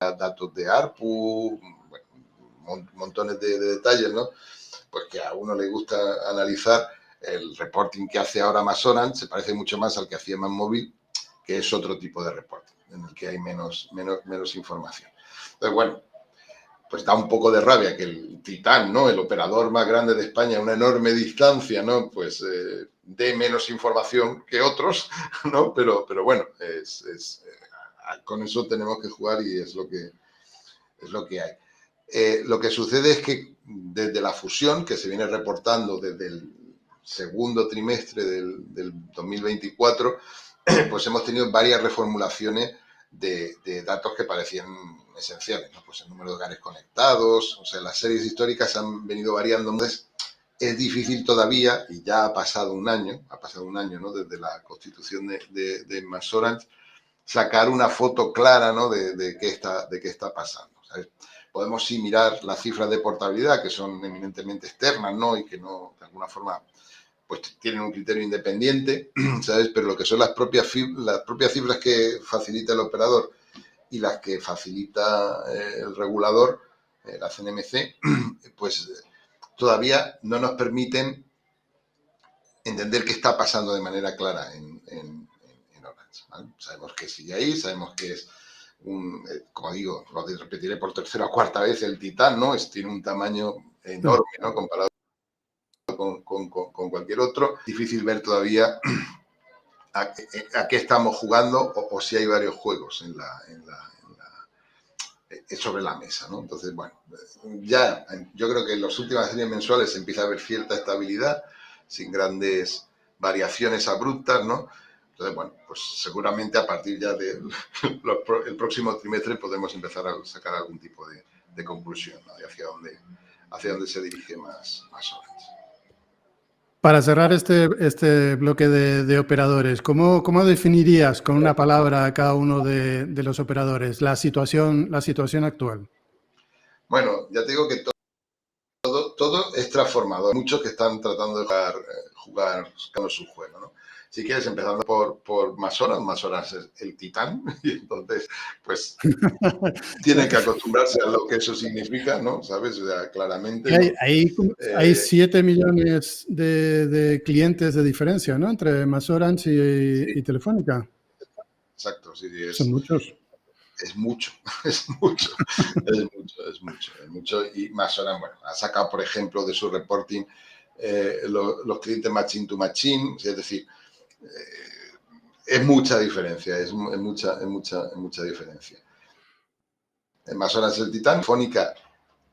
datos de ARPU, bueno, montones de detalles, ¿no? Pues que a uno le gusta analizar el reporting que hace ahora más Orange, se parece mucho más al que hacía más móvil, que es otro tipo de reporting, en el que hay menos información. Entonces, bueno, pues da un poco de rabia que el Titán, ¿no? El operador más grande de España, a una enorme distancia, ¿no? Pues dé menos información que otros, ¿no? Pero bueno, con eso tenemos que jugar y es lo que hay. Lo que sucede es que desde la fusión, que se viene reportando desde el segundo trimestre del 2024, pues hemos tenido varias reformulaciones de datos que parecían esenciales, ¿no? Pues el número de hogares conectados, o sea, las series históricas han venido variando. Entonces, es difícil todavía, y ya ha pasado un año, ¿no? Desde la constitución de MasOrange, sacar una foto clara, ¿no? de qué está pasando, ¿sabes? Podemos sí mirar las cifras de portabilidad, que son eminentemente externas, ¿no? Y que no, de alguna forma, pues tienen un criterio independiente, ¿sabes? Pero lo que son las propias cifras que facilita el operador y las que facilita el regulador, la CNMC, pues todavía no nos permiten entender qué está pasando de manera clara en Orange, ¿vale? Sabemos que sigue ahí, sabemos que es como digo, lo repetiré por tercera o cuarta vez, el Titán, ¿no? Tiene un tamaño enorme, ¿no? Comparado con cualquier otro. Difícil ver todavía a qué estamos jugando o si hay varios juegos sobre la mesa, ¿no? Entonces, bueno, ya yo creo que en las últimas series mensuales se empieza a ver cierta estabilidad, sin grandes variaciones abruptas, ¿no? Entonces, bueno, pues seguramente a partir ya del próximo trimestre podemos empezar a sacar algún tipo de conclusión, ¿no? De hacia dónde se dirige más Orange. Para cerrar este bloque de operadores, ¿cómo definirías con una palabra a cada uno de los operadores la situación actual? Bueno, ya te digo que todo es transformador. Muchos que están tratando de jugar su juego, ¿no? Si quieres, empezando por más horas es el Titán, y entonces, pues, tienen que acostumbrarse a lo que eso significa, ¿no? ¿Sabes? O sea, claramente, ¿no? Hay 7 millones de clientes de diferencia, ¿no? Entre MasOrange Sí, y Telefónica. exacto, sí, Son muchos. es mucho, es mucho, es mucho. Y más ahora, bueno, ha sacado, por ejemplo, de su reporting los clientes machine to machine, es decir, es mucha diferencia, es mucha diferencia. Más horas el Titán, Telefónica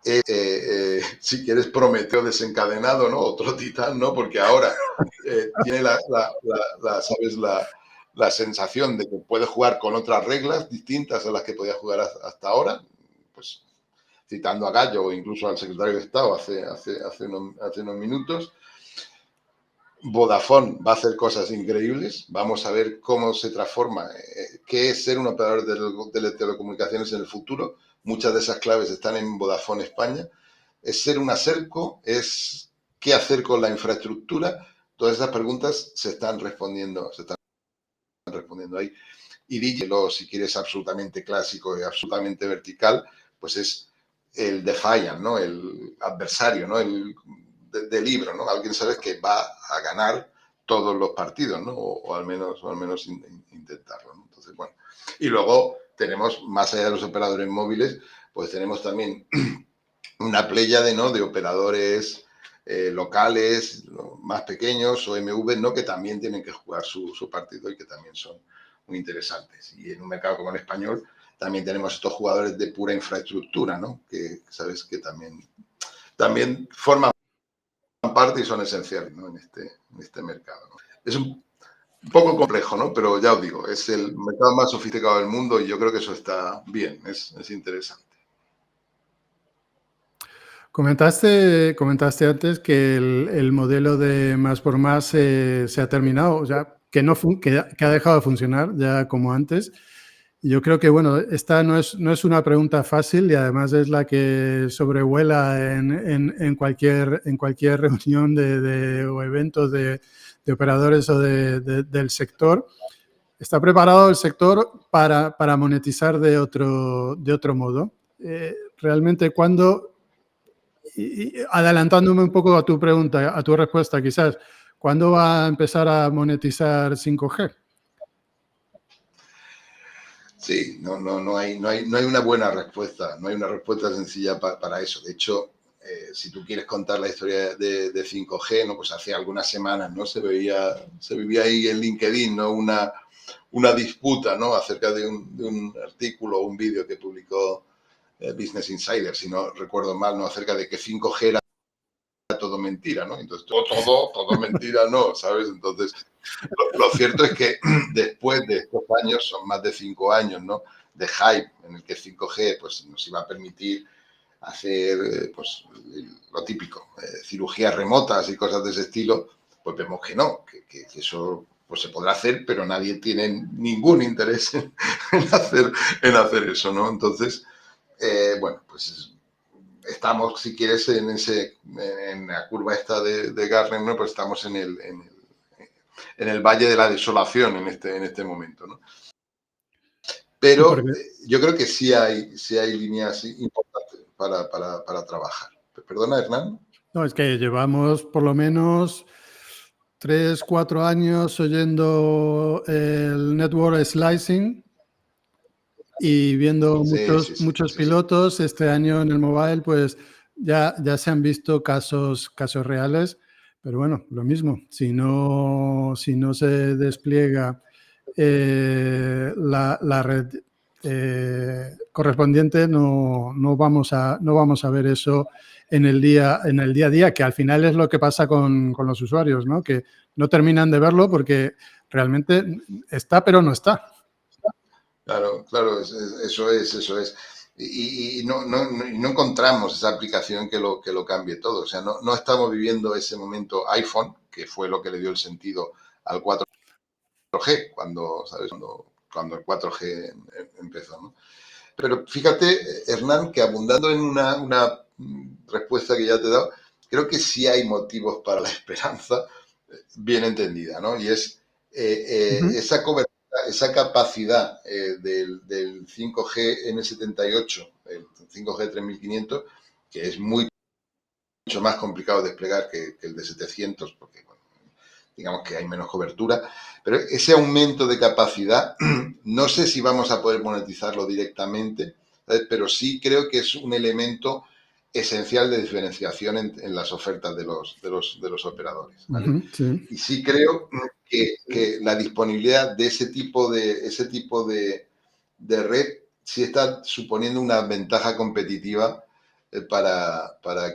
si quieres, Prometeo desencadenado, ¿no? Otro titán, ¿no? Porque ahora tiene ¿sabes? La sensación de que puede jugar con otras reglas distintas a las que podía jugar hasta ahora, pues citando a Gallo o incluso al secretario de Estado hace unos minutos. Vodafone va a hacer cosas increíbles. Vamos a ver cómo se transforma, qué es ser un operador de telecomunicaciones en el futuro. Muchas de esas claves están en Vodafone España. Es ser un acerco, es qué hacer con la infraestructura. Todas esas preguntas se están respondiendo ahí. Y Digelo, si quieres, absolutamente clásico y absolutamente vertical, pues es el defiant, ¿no? El adversario, ¿no? El de libro, ¿no? Alguien sabe que va a ganar todos los partidos, ¿no? O al menos intentarlo, ¿no? Entonces, bueno. Y luego tenemos, más allá de los operadores móviles, pues tenemos también una pléyade, ¿no? De operadores locales, ¿no? Más pequeños o MV, ¿no? Que también tienen que jugar su partido y que también son muy interesantes. Y en un mercado como el español también tenemos estos jugadores de pura infraestructura, ¿no? Que sabes que también forman parte y son esenciales, ¿no? En este mercado, ¿no? Es un poco complejo, ¿no? Pero ya os digo, es el mercado más sofisticado del mundo y yo creo que eso está bien, es interesante. Comentaste antes que el modelo de más por más se ha terminado, o sea, que ha dejado de funcionar ya como antes. Yo creo que, bueno, esta no es una pregunta fácil y además es la que sobrevuela en cualquier reunión o eventos de operadores o del sector. ¿Está preparado el sector para monetizar de otro modo? Realmente, adelantándome un poco a tu pregunta, a tu respuesta quizás, ¿cuándo va a empezar a monetizar 5G? Sí, no hay una buena respuesta, no hay una respuesta sencilla para eso. De hecho, si tú quieres contar la historia de 5G, ¿no? Pues hace algunas semanas, ¿no? Se vivía ahí en LinkedIn, ¿no? Una disputa, ¿no? Acerca de un artículo o un vídeo que publicó Business Insider, si no recuerdo mal, ¿no? Acerca de que 5G era todo mentira, ¿no? Entonces, todo mentira, no, ¿sabes? Entonces, lo cierto es que después de estos años, son más de 5 años, ¿no? De hype en el que 5G pues, nos iba a permitir hacer pues, lo típico, cirugías remotas y cosas de ese estilo, pues vemos que no, que eso pues se podrá hacer, pero nadie tiene ningún interés en hacer eso, ¿no? Entonces, bueno, pues estamos, si quieres, en la curva esta de Gartner, ¿no? Pues estamos en el valle de la desolación en este momento, ¿no? Sí, Pero porque yo creo que sí hay líneas importantes para trabajar. Perdona, Hernán. no, es que llevamos por lo menos 3, 4 años oyendo el network slicing y viendo Sí, sí, sí, muchos sí, sí. pilotos. Este año en el mobile, pues ya se han visto casos reales, pero bueno, lo mismo, si no se despliega la red correspondiente, no vamos a ver eso en el día a día, que al final es lo que pasa con los usuarios, ¿no? Que no terminan de verlo porque realmente está, pero no está. Claro, claro, eso es. Y no encontramos esa aplicación que lo cambie todo. O sea, no estamos viviendo ese momento iPhone, que fue lo que le dio el sentido al 4G, ¿sabes? Cuando el 4G empezó, ¿no? Pero fíjate, Hernán, que abundando en una respuesta que ya te he dado, creo que sí hay motivos para la esperanza bien entendida, ¿no? Y es Ujú. esa cobertura, esa capacidad del 5G N78, el 5G 3500, que es mucho más complicado de desplegar que el de 700, porque bueno, digamos que hay menos cobertura, pero ese aumento de capacidad, no sé si vamos a poder monetizarlo directamente, ¿sabes? Pero sí creo que es un elemento esencial de diferenciación en las ofertas de los operadores, ¿vale? Ujú, sí. Y sí creo que la disponibilidad de ese tipo de red sí está suponiendo una ventaja competitiva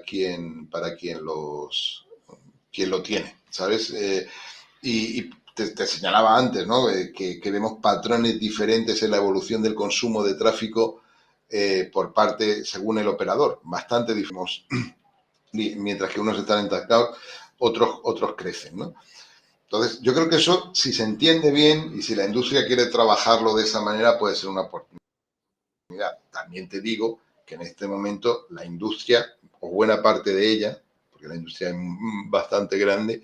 quien lo tiene, ¿sabes? Y te señalaba antes, ¿no? Que vemos patrones diferentes en la evolución del consumo de tráfico por parte, según el operador, bastante diferentes. Mientras que unos están estancados, otros crecen, ¿no? Entonces, yo creo que eso, si se entiende bien y si la industria quiere trabajarlo de esa manera, puede ser una oportunidad. También te digo que en este momento la industria, o buena parte de ella, porque la industria es bastante grande,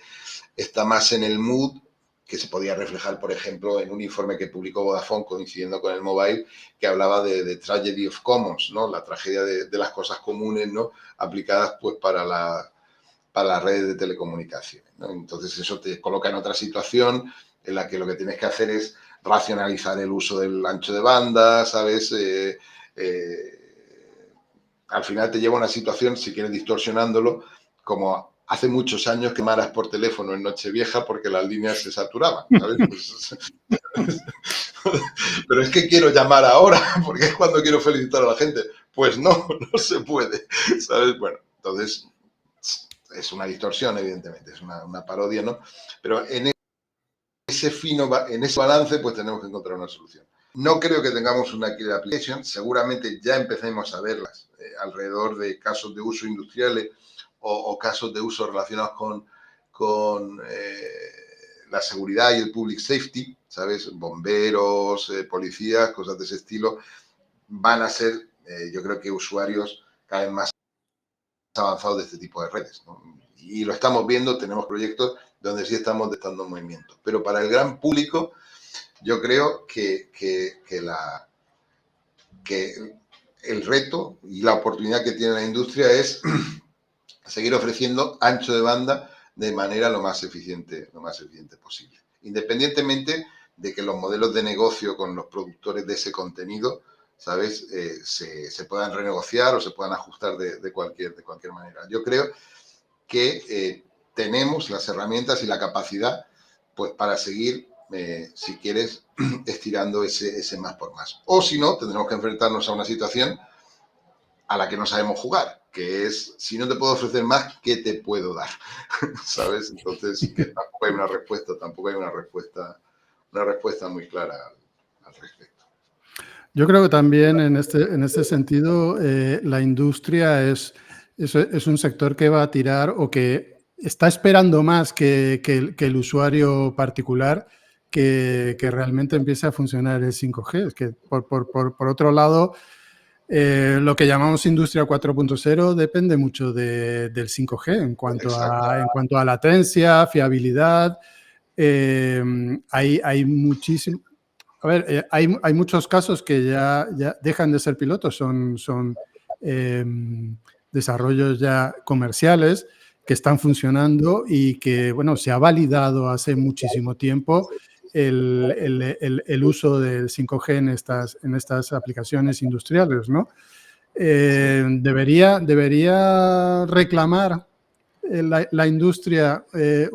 está más en el mood que se podía reflejar, por ejemplo, en un informe que publicó Vodafone coincidiendo con el mobile, que hablaba de Tragedy of Commons, ¿no? La tragedia de las cosas comunes, ¿no? Aplicadas pues para las redes de telecomunicaciones, ¿no? Entonces eso te coloca en otra situación en la que lo que tienes que hacer es racionalizar el uso del ancho de banda, ¿sabes? Al final te lleva a una situación, si quieres distorsionándolo, como hace muchos años que llamaras por teléfono en Nochevieja porque las líneas se saturaban, ¿sabes? Pues, pero es que quiero llamar ahora porque es cuando quiero felicitar a la gente. Pues no, no se puede, ¿sabes? Bueno, entonces es una distorsión, evidentemente, es una parodia, ¿no? Pero en ese balance, pues tenemos que encontrar una solución. No creo que tengamos una killer application, seguramente ya empecemos a verlas alrededor de casos de uso industriales o casos de uso relacionados con la seguridad y el public safety, ¿sabes? Bomberos, policías, cosas de ese estilo, van a ser, yo creo que usuarios cada vez más avanzados de este tipo de redes, ¿no? Y lo estamos viendo, tenemos proyectos donde sí estamos detectando movimiento. Pero para el gran público, yo creo que el reto y la oportunidad que tiene la industria es seguir ofreciendo ancho de banda de manera lo más eficiente posible. Independientemente de que los modelos de negocio con los productores de ese contenido, ¿sabes? Se puedan renegociar o se puedan ajustar de cualquier manera. Yo creo que tenemos las herramientas y la capacidad pues para seguir, si quieres, estirando ese más por más. O si no, tendremos que enfrentarnos a una situación a la que no sabemos jugar, que es, si no te puedo ofrecer más, ¿qué te puedo dar? ¿Sabes? Entonces, que tampoco hay una respuesta muy clara al respecto. Yo creo que también en este sentido la industria es un sector que va a tirar o que está esperando más que el usuario particular que realmente empiece a funcionar el 5G. Es que, por otro lado, lo que llamamos industria 4.0 depende mucho del 5G en cuanto a latencia, fiabilidad. Hay muchísimo. A ver, hay muchos casos que ya dejan de ser pilotos, son desarrollos ya comerciales que están funcionando y que, bueno, se ha validado hace muchísimo tiempo el uso del 5G en estas aplicaciones industriales, ¿no? Debería reclamar la industria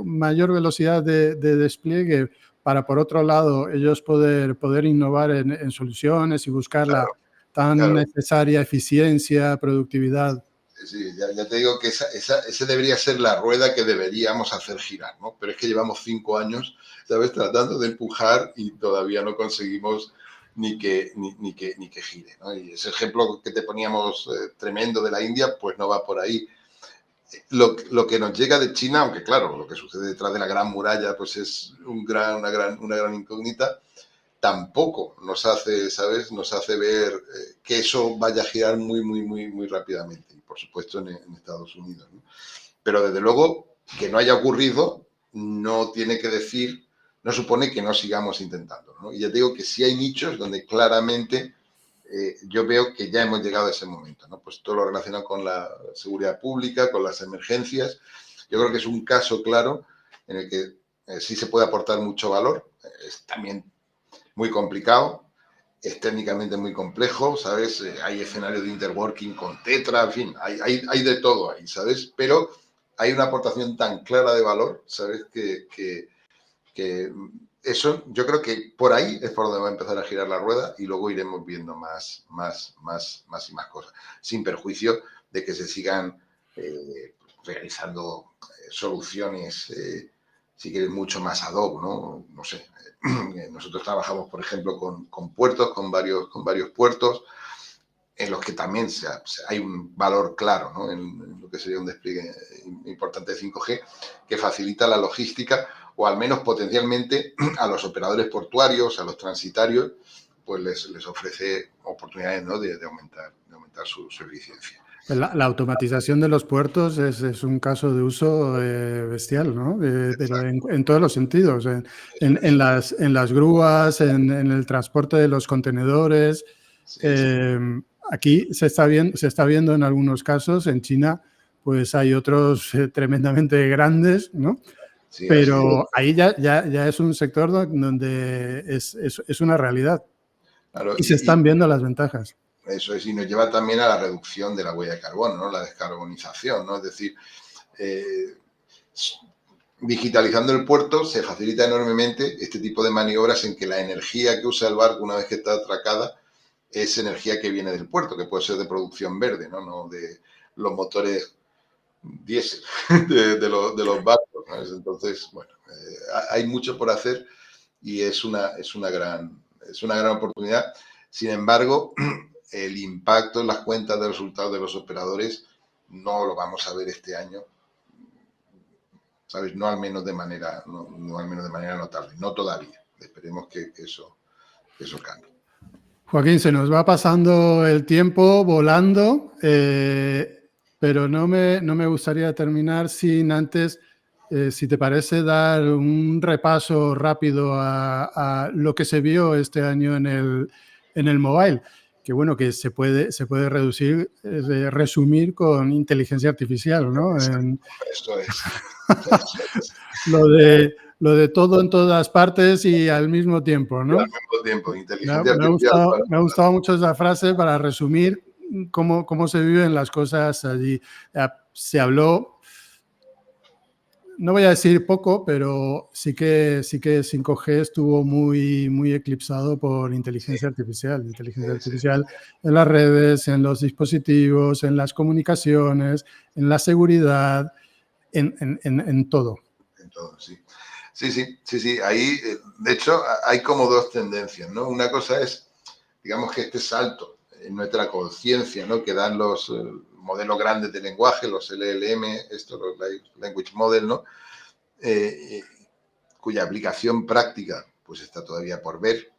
mayor velocidad de despliegue para, por otro lado, ellos poder innovar en soluciones y buscar la tan Claro. necesaria eficiencia, productividad. Sí, ya te digo que esa debería ser la rueda que deberíamos hacer girar, ¿no? Pero es que llevamos 5 años, ¿sabes? Tratando de empujar y todavía no conseguimos ni que gire, ¿no? Y ese ejemplo que te poníamos tremendo de la India, pues no va por ahí. Lo que nos llega de China, aunque claro, lo que sucede detrás de la Gran Muralla, pues es una gran incógnita, tampoco nos hace, ¿sabes? Nos hace ver que eso vaya a girar muy rápidamente. Y por supuesto en Estados Unidos, ¿no? Pero desde luego que no haya ocurrido no tiene que decir, no supone que no sigamos intentando, ¿no? Y ya te digo que sí hay nichos donde claramente yo veo que ya hemos llegado a ese momento, ¿no? Pues todo lo relacionado con la seguridad pública, con las emergencias. Yo creo que es un caso claro en el que sí se puede aportar mucho valor. Es también muy complicado, es técnicamente muy complejo, ¿sabes? Hay escenarios de interworking con Tetra, en fin, hay de todo ahí, ¿sabes? Pero hay una aportación tan clara de valor, ¿sabes? Que eso, yo creo que por ahí es por donde va a empezar a girar la rueda y luego iremos viendo más y más cosas, sin perjuicio de que se sigan realizando soluciones, si quieres, mucho más ad hoc, ¿no? No sé. Nosotros trabajamos, por ejemplo, con puertos, con varios puertos, en los que también hay un valor claro, ¿no? En lo que sería un despliegue importante de 5G, que facilita la logística, o al menos potencialmente a los operadores portuarios, a los transitarios, pues les ofrece oportunidades, ¿no? de aumentar su eficiencia. La automatización de los puertos es un caso de uso bestial, ¿no? Pero en todos los sentidos, en las grúas, en el transporte de los contenedores. Sí, sí. Aquí se está viendo en algunos casos, en China, pues hay otros tremendamente grandes, ¿no? Sí, Pero ahí ya es un sector donde es una realidad. claro, Y se están viendo las ventajas. Eso es, y nos lleva también a la reducción de la huella de carbono, ¿no? La descarbonización, ¿no? Es decir, digitalizando el puerto se facilita enormemente este tipo de maniobras en que la energía que usa el barco una vez que está atracada es energía que viene del puerto, que puede ser de producción verde, no de los motores diésel de los barcos, ¿no? Entonces, bueno, hay mucho por hacer y es una gran oportunidad. Sin embargo, el impacto en las cuentas de resultados de los operadores no lo vamos a ver este año, ¿sabes? No al menos de manera notable, no todavía. Esperemos que eso cambie. Joaquín, se nos va pasando el tiempo volando, pero no me gustaría terminar sin antes, si te parece, dar un repaso rápido a lo que se vio este año en el mobile, que bueno, que se puede resumir con inteligencia artificial, ¿no? Eso es. Lo de todo en todas partes y al mismo tiempo, ¿no? Y al mismo tiempo, inteligencia artificial. Me ha gustado mucho esa frase para resumir cómo se viven las cosas allí. Se habló, no voy a decir poco, pero sí que 5G estuvo muy eclipsado por inteligencia artificial. Inteligencia artificial en las redes, en los dispositivos, en las comunicaciones, en la seguridad, en todo. En todo, sí. Sí. Ahí, de hecho, hay como dos tendencias, ¿no? Una cosa es, digamos, que este salto en nuestra conciencia, ¿no? Que dan los modelos grandes de lenguaje, los LLM, los Language Model, ¿no? Cuya aplicación práctica, pues está todavía por ver.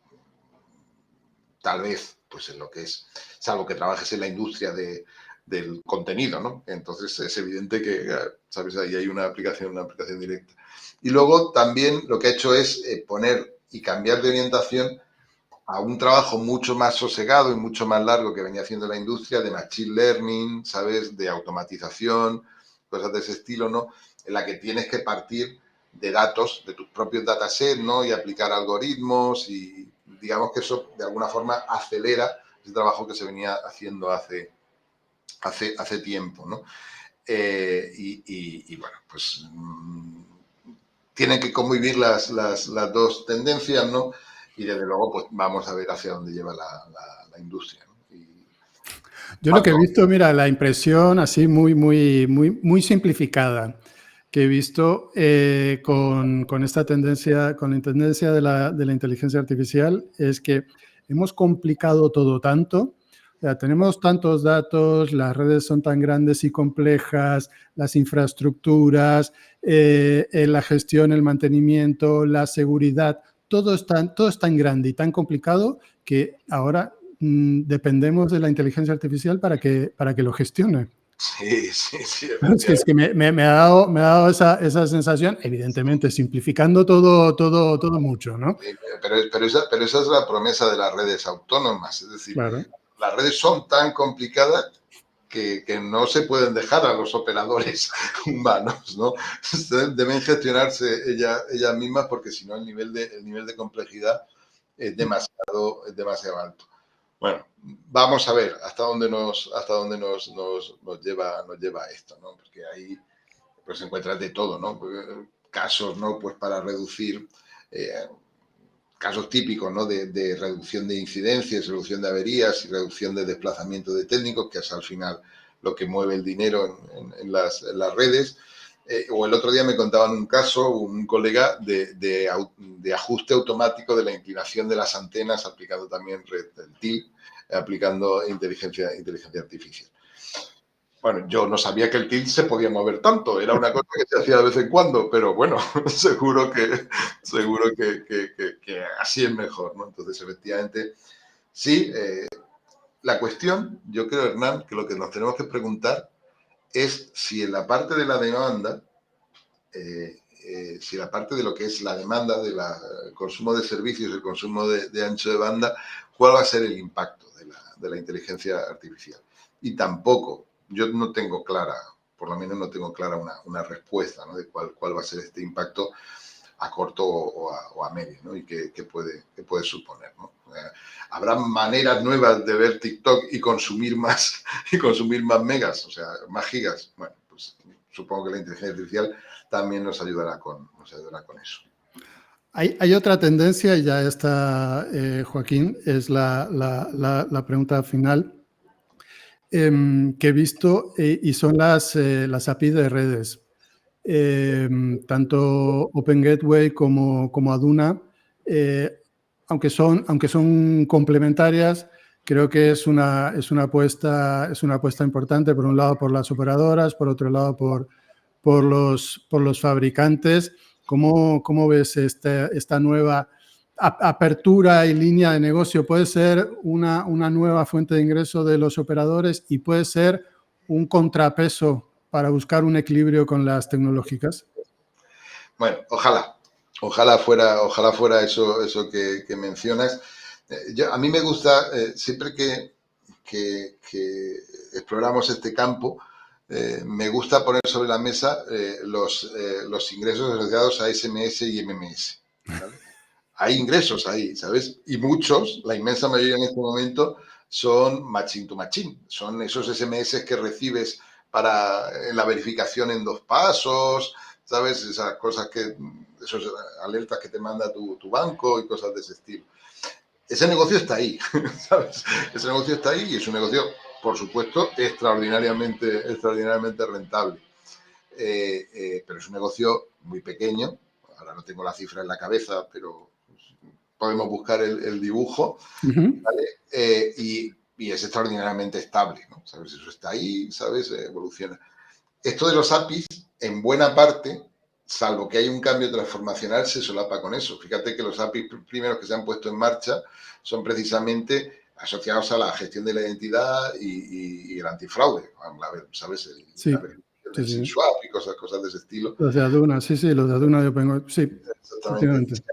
Tal vez, pues en lo que es, salvo que trabajes en la industria del contenido, ¿no? Entonces es evidente que, ¿sabes? Ahí hay una aplicación directa. Y luego también lo que ha hecho es poner y cambiar de orientación a un trabajo mucho más sosegado y mucho más largo que venía haciendo la industria de machine learning, ¿sabes? De automatización, cosas de ese estilo, ¿no? En la que tienes que partir de datos, de tus propios datasets, ¿no? Y aplicar algoritmos y digamos que eso de alguna forma acelera ese trabajo que se venía haciendo hace tiempo, ¿no? Y bueno, pues tienen que convivir las dos tendencias, ¿no? Y desde luego, pues vamos a ver hacia dónde lleva la industria, ¿no? Yo lo que he visto, mira, la impresión así muy simplificada que he visto con esta tendencia, con la tendencia de la inteligencia artificial, es que hemos complicado todo tanto. O sea, tenemos tantos datos, las redes son tan grandes y complejas, las infraestructuras, la gestión, el mantenimiento, la seguridad, todo es tan grande y tan complicado que ahora dependemos de la inteligencia artificial para que lo gestione. Sí. Es que me ha dado esa sensación, evidentemente simplificando todo mucho, ¿no? Pero esa es la promesa de las redes autónomas, es decir, Claro. las redes son tan complicadas que no se pueden dejar a los operadores humanos, ¿no? Deben gestionarse ellas mismas porque si no el nivel de complejidad es demasiado alto. Bueno, vamos a ver hasta dónde nos lleva esto, ¿no? Porque ahí pues encuentras de todo, ¿no? Casos, ¿no? Pues para reducir casos típicos, ¿no? De reducción de incidencias, reducción de averías y reducción de desplazamiento de técnicos, que es al final lo que mueve el dinero en las redes. O el otro día me contaban un caso, un colega, de ajuste automático de la inclinación de las antenas, aplicando también red del TIL, aplicando inteligencia artificial. Bueno, yo no sabía que el TIL se podía mover tanto, era una cosa que se hacía de vez en cuando, pero bueno, seguro que así es mejor, ¿no? Entonces, efectivamente, sí, la cuestión, yo creo, Hernán, que lo que nos tenemos que preguntar es si en la parte de la demanda, si la parte de lo que es la demanda del consumo de servicios, el consumo de ancho de banda, cuál va a ser el impacto de la inteligencia artificial. Y tampoco, yo no tengo clara, por lo menos no tengo clara una respuesta, ¿no?, de cuál va a ser este impacto a corto o a medio, ¿no?, y qué puede suponer, ¿no? Habrá maneras nuevas de ver TikTok y consumir más megas, o sea, más gigas. Bueno, pues supongo que la inteligencia artificial también nos ayudará con eso. Hay otra tendencia, y ya está, Joaquín, es la pregunta final que he visto, y son las API de redes. Tanto Open Gateway como Aduna, aunque son complementarias, creo que es una apuesta importante, por un lado por las operadoras, por otro lado por los fabricantes. ¿Cómo ves esta nueva apertura y línea de negocio? Puede ser una nueva fuente de ingreso de los operadores y puede ser un contrapeso para buscar un equilibrio con las tecnológicas. Bueno, ojalá fuera eso que mencionas. A mí me gusta, siempre que exploramos este campo, me gusta poner sobre la mesa los ingresos asociados a SMS y MMS, ¿vale? Hay ingresos ahí, ¿sabes? Y muchos, la inmensa mayoría en este momento, son machine to machine. Son esos SMS que recibes para la verificación en 2 pasos, ¿sabes? Esas cosas esos alertas que te manda tu banco y cosas de ese estilo. Ese negocio está ahí, ¿sabes? Ese negocio está ahí y es un negocio, por supuesto, extraordinariamente rentable. Pero es un negocio muy pequeño. Ahora no tengo la cifra en la cabeza, pero podemos buscar el dibujo, ¿vale? Y es extraordinariamente estable, ¿no? ¿Sabes? Eso está ahí, ¿sabes? Evoluciona. Esto de los APIs, en buena parte, salvo que hay un cambio transformacional, se solapa con eso. Fíjate que los APIs primeros que se han puesto en marcha son precisamente asociados a la gestión de la identidad y el antifraude, ¿sabes? Sí, el SIM swap y cosas de ese estilo. Los de Aduna, sí, los de Aduna yo tengo, sí, exactamente.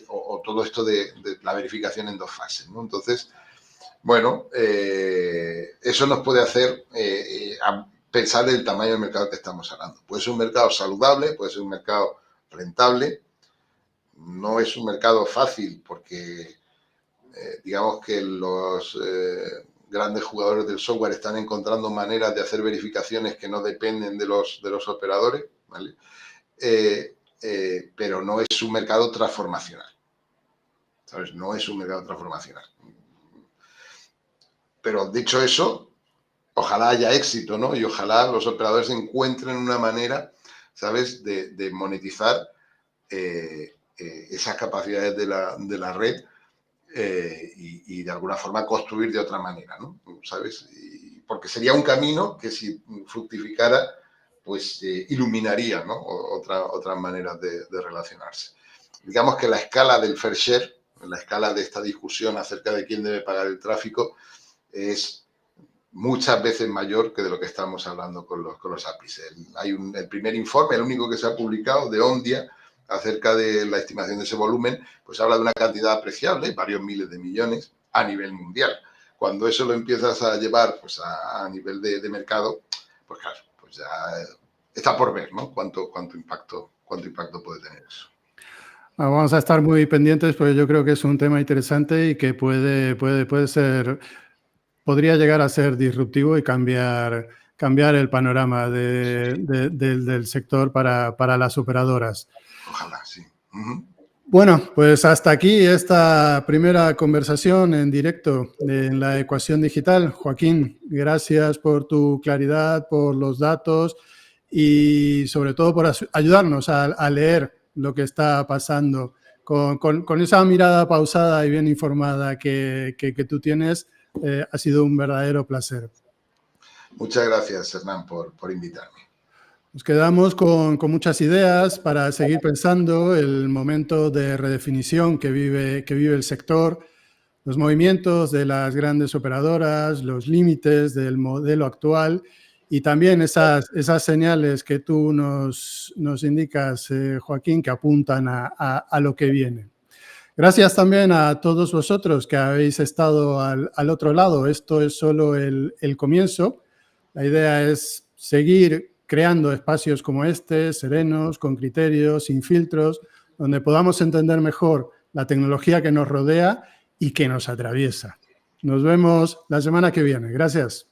O todo esto de la verificación en 2 fases, ¿no? Entonces, bueno, eso nos puede hacer pensar el tamaño del mercado que estamos hablando. Puede ser un mercado saludable, puede ser un mercado rentable. No es un mercado fácil porque digamos que los grandes jugadores del software están encontrando maneras de hacer verificaciones que no dependen de los operadores, ¿vale? Pero no es un mercado transformacional, ¿sabes? No es un mercado transformacional. Pero dicho eso, ojalá haya éxito, ¿no? Y ojalá los operadores encuentren una manera, ¿sabes?, de monetizar esas capacidades de la red y de alguna forma construir de otra manera, ¿no? ¿Sabes? Porque sería un camino que si fructificara, pues iluminaría, ¿no?, otras maneras de relacionarse. Digamos que la escala del fair share, la escala de esta discusión acerca de quién debe pagar el tráfico, es muchas veces mayor que de lo que estamos hablando con los APIs. Hay el primer informe, el único que se ha publicado, de Ondia, acerca de la estimación de ese volumen, pues habla de una cantidad apreciable, varios miles de millones, a nivel mundial. Cuando eso lo empiezas a llevar pues a nivel de mercado, pues claro, pues ya está por ver, ¿no?, cuánto impacto puede tener eso. Vamos a estar muy pendientes porque yo creo que es un tema interesante y que podría llegar a ser disruptivo y cambiar el panorama del sector para las operadoras. Ojalá, sí. Bueno, pues hasta aquí esta primera conversación en directo en la ecuación digital. Joaquín, gracias por tu claridad, por los datos y sobre todo por ayudarnos a leer lo que está pasando con esa mirada pausada y bien informada que tú tienes. Ha sido un verdadero placer. Muchas gracias, Hernán, por invitarme. Nos quedamos con muchas ideas para seguir pensando el momento de redefinición que vive el sector, los movimientos de las grandes operadoras, los límites del modelo actual y también esas señales que tú nos indicas, Joaquín, que apuntan a lo que viene. Gracias también a todos vosotros que habéis estado al otro lado. Esto es solo el comienzo. La idea es seguir creando espacios como este, serenos, con criterios, sin filtros, donde podamos entender mejor la tecnología que nos rodea y que nos atraviesa. Nos vemos la semana que viene. Gracias.